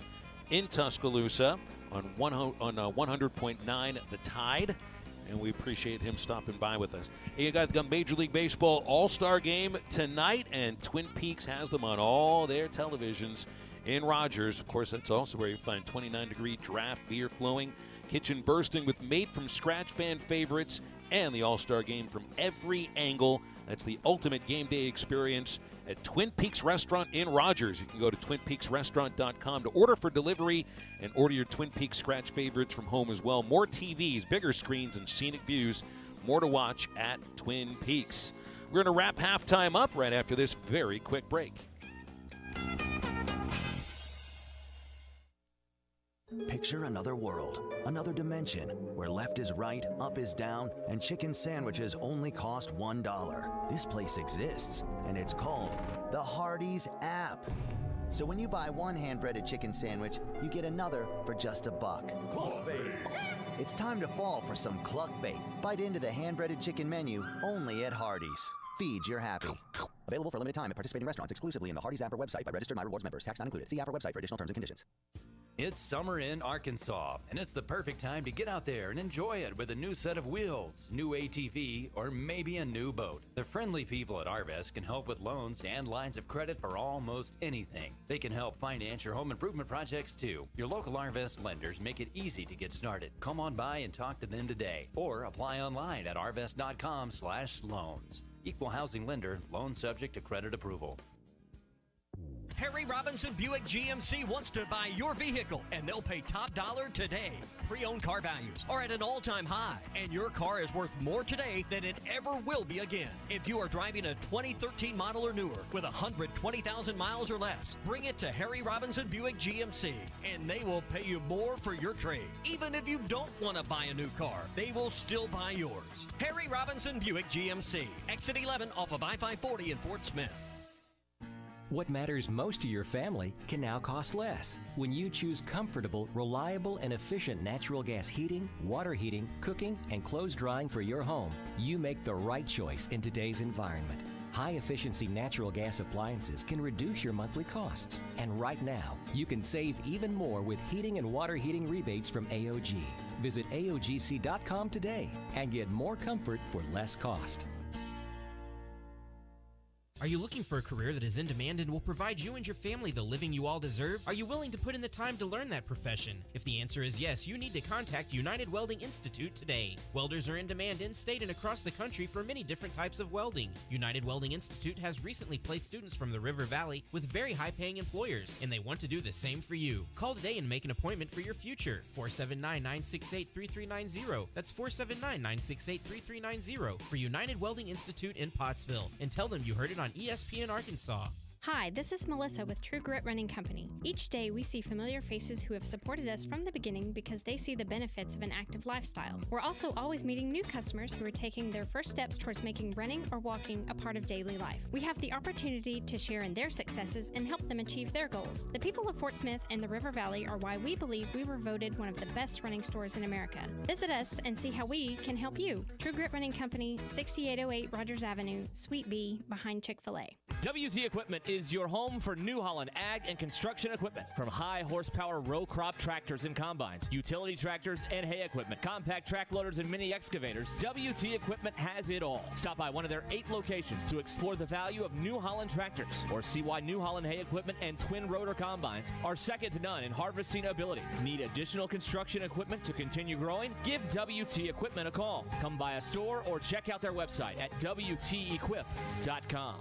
in Tuscaloosa on 100.9 The Tide. and we appreciate him stopping by with us. Hey, you got the Major League Baseball All-Star Game tonight, and Twin Peaks has them on all their televisions in Rogers. Of course, that's also where you find 29-degree draft beer flowing, kitchen bursting with made-from-scratch fan favorites, and the All-Star Game from every angle. That's the ultimate game day experience at Twin Peaks Restaurant in Rogers. You can go to twinpeaksrestaurant.com to order for delivery and order your Twin Peaks scratch favorites from home as well. More TVs, bigger screens, and scenic views. More to watch at Twin Peaks. We're going to wrap halftime up right after this very quick break. Picture another world, another dimension, where left is right, up is down, and chicken sandwiches only cost $1. This place exists, and it's called the Hardee's app. So when you buy one hand-breaded chicken sandwich, you get another for just $1. Cluck bait. It's time to fall for some cluck bait. Bite into the hand-breaded chicken menu only at Hardee's. Feed your happy. Available for a limited time at participating restaurants exclusively in the Hardee's app or website by registered My Rewards members. Tax not included. See app or website for additional terms and conditions. It's summer in Arkansas, and it's the perfect time to get out there and enjoy it with a new set of wheels, new ATV, or maybe a new boat. The friendly people at Arvest can help with loans and lines of credit for almost anything. They can help finance your home improvement projects too. Your local Arvest lenders make it easy to get started. Come on by and talk to them today, or apply online at arvest.com/loans. Equal housing lender, loan subject to credit approval. Harry Robinson Buick GMC wants to buy your vehicle, and they'll pay top dollar today. Pre-owned car values are at an all-time high, and your car is worth more today than it ever will be again. If you are driving a 2013 model or newer with 120,000 miles or less, bring it to Harry Robinson Buick GMC, and they will pay you more for your trade. Even if you don't want to buy a new car, they will still buy yours. Harry Robinson Buick GMC, exit 11 off of I-540 in Fort Smith. What matters most to your family can now cost less when you choose comfortable, reliable, and efficient natural gas heating, water heating, cooking, and clothes drying for your home. You make the right choice in today's environment. High-efficiency natural gas appliances can reduce your monthly costs. And right now, you can save even more with heating and water heating rebates from AOG. Visit AOGC.com today and get more comfort for less cost. Are you looking for a career that is in demand and will provide you and your family the living you all deserve? Are you willing to put in the time to learn that profession? If the answer is yes, you need to contact United Welding Institute today. Welders are in demand in-state and across the country for many different types of welding. United Welding Institute has recently placed students from the River Valley with very high-paying employers, and they want to do the same for you. Call today and make an appointment for your future. 479-968-3390. That's 479-968-3390 for United Welding Institute in Pottsville, and tell them you heard it on ESPN Arkansas. Hi, this is Melissa with True Grit Running Company. Each day we see familiar faces who have supported us from the beginning because they see the benefits of an active lifestyle. We're also always meeting new customers who are taking their first steps towards making running or walking a part of daily life. We have the opportunity to share in their successes and help them achieve their goals. The people of Fort Smith and the River Valley are why we believe we were voted one of the best running stores in America. Visit us and see how we can help you. True Grit Running Company, 6808 Rogers Avenue, Suite B, behind Chick-fil-A. WT Equipment is your home for New Holland ag and construction equipment. From high horsepower row crop tractors and combines, utility tractors and hay equipment, compact track loaders and mini excavators, WT Equipment has it all. Stop by one of their 8 locations to explore the value of New Holland tractors, or see why New Holland hay equipment and twin rotor combines are second to none in harvesting ability. Need additional construction equipment to continue growing? Give WT Equipment a call. Come by a store or check out their website at WTEquip.com.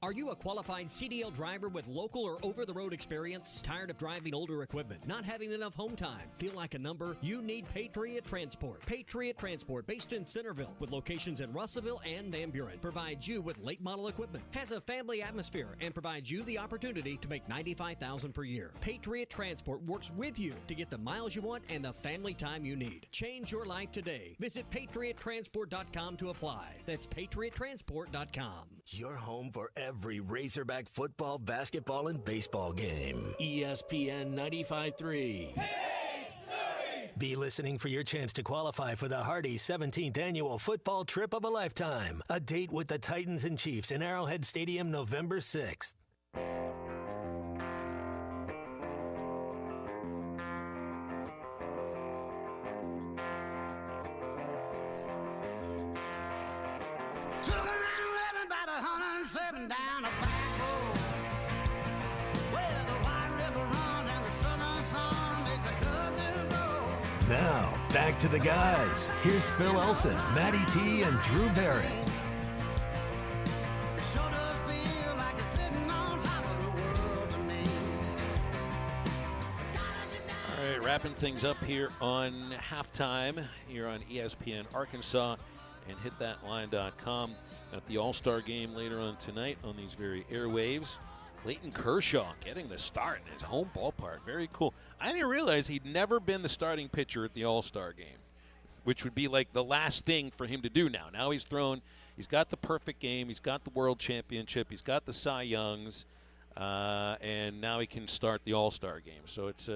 Are you a qualified CDL driver with local or over-the-road experience? Tired of driving older equipment? Not having enough home time? Feel like a number? You need Patriot Transport. Patriot Transport, based in Centerville, with locations in Russellville and Van Buren, provides you with late model equipment, has a family atmosphere, and provides you the opportunity to make $95,000 per year. Patriot Transport works with you to get the miles you want and the family time you need. Change your life today. Visit PatriotTransport.com to apply. That's PatriotTransport.com. Your home for every Razorback football, basketball, and baseball game. ESPN 95.3. Be listening for your chance to qualify for the Hardee's 17th annual football trip of a lifetime. A date with the Titans and Chiefs in Arrowhead Stadium November 6th. Now, back to the guys. Here's Phil Elson, Matty T, and Drew Barrett. All right, wrapping things up here on halftime here on ESPN Arkansas and hitthatline.com at the All-Star game later on tonight on these very airwaves. Clayton Kershaw getting the start in his home ballpark. Very cool. I didn't realize he'd never been the starting pitcher at the All-Star game, which would be like the last thing for him to do now. Now he's thrown. He's got the perfect game. He's got the World Championship. He's got the Cy Youngs. And now he can start the All-Star game. So it's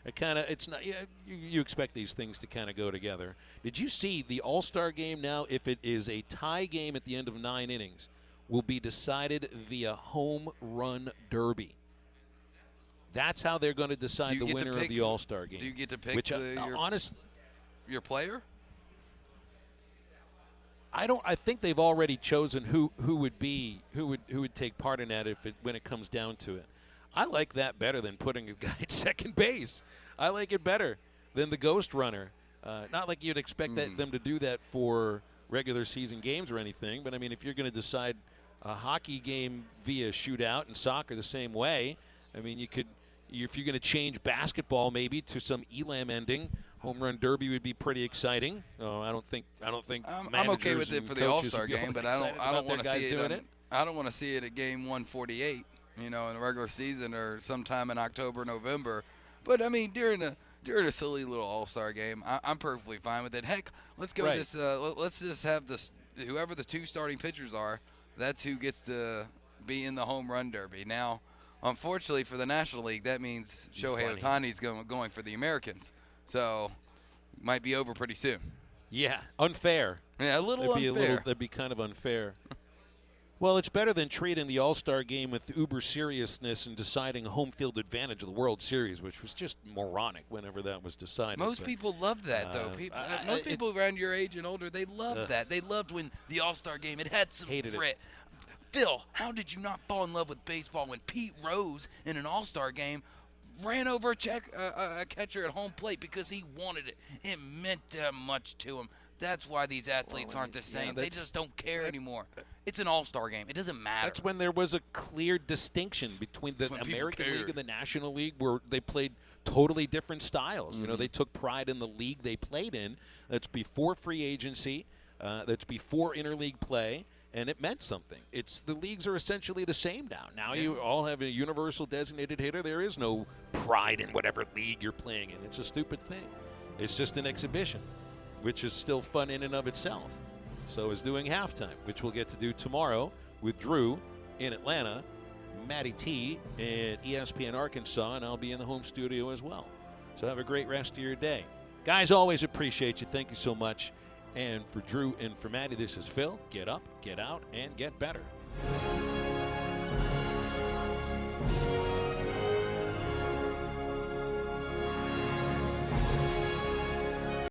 it's not. Yeah, you expect these things to kind of go together. Did you see the All-Star game now? If it is a tie game at the end of 9 innings, will be decided via home run derby. That's how they're going to decide the winner of the All-Star game. Do you get to pick your player? I think they've already chosen who would take part in that when it comes down to it. I like that better than putting a guy at second base. I like it better than the ghost runner. Not like you'd expect them to do that for regular season games or anything, but I mean, if you're going to decide a hockey game via shootout and soccer the same way, I mean, you could, if you're going to change basketball maybe to some Elam ending, home run derby would be pretty exciting. Oh, I don't think. I'm okay with it for the All-Star game, but I don't want to see it. I don't want to see it at game 148. In the regular season or sometime in October, November. But I mean, during a silly little All-Star game, I'm perfectly fine with it. Heck, let's go this. Let's just have this. Whoever the 2 starting pitchers are, that's who gets to be in the home run derby. Now, unfortunately for the National League, that means Shohei Ohtani's going for the Americans. So, might be over pretty soon. Yeah, unfair. Yeah, a little unfair. That'd be kind of unfair. Well, it's better than treating the All-Star game with uber seriousness and deciding home field advantage of the World Series, which was just moronic whenever that was decided. Most people love that, though. Most people around your age and older, they love that. They loved when the All-Star game, it had some grit. Phil, how did you not fall in love with baseball when Pete Rose in an All-Star game ran over a catcher at home plate because he wanted it? It meant that much to him. That's why these athletes aren't the same. They just don't care anymore. It's an All-Star game. It doesn't matter. That's when there was a clear distinction between the American League and the National League, where they played totally different styles. Mm-hmm. They took pride in the league they played in. That's before free agency. That's before interleague play. And it meant something. The leagues are essentially the same now. Now you all have a universal designated hitter. There is no pride in whatever league you're playing in. It's a stupid thing. It's just an exhibition, which is still fun in and of itself. So is doing halftime, which we'll get to do tomorrow with Drew in Atlanta, Matty T at ESPN Arkansas, and I'll be in the home studio as well. So have a great rest of your day. Guys, always appreciate you. Thank you so much. And for Drew and for Matty, this is Phil. Get up, get out, and get better.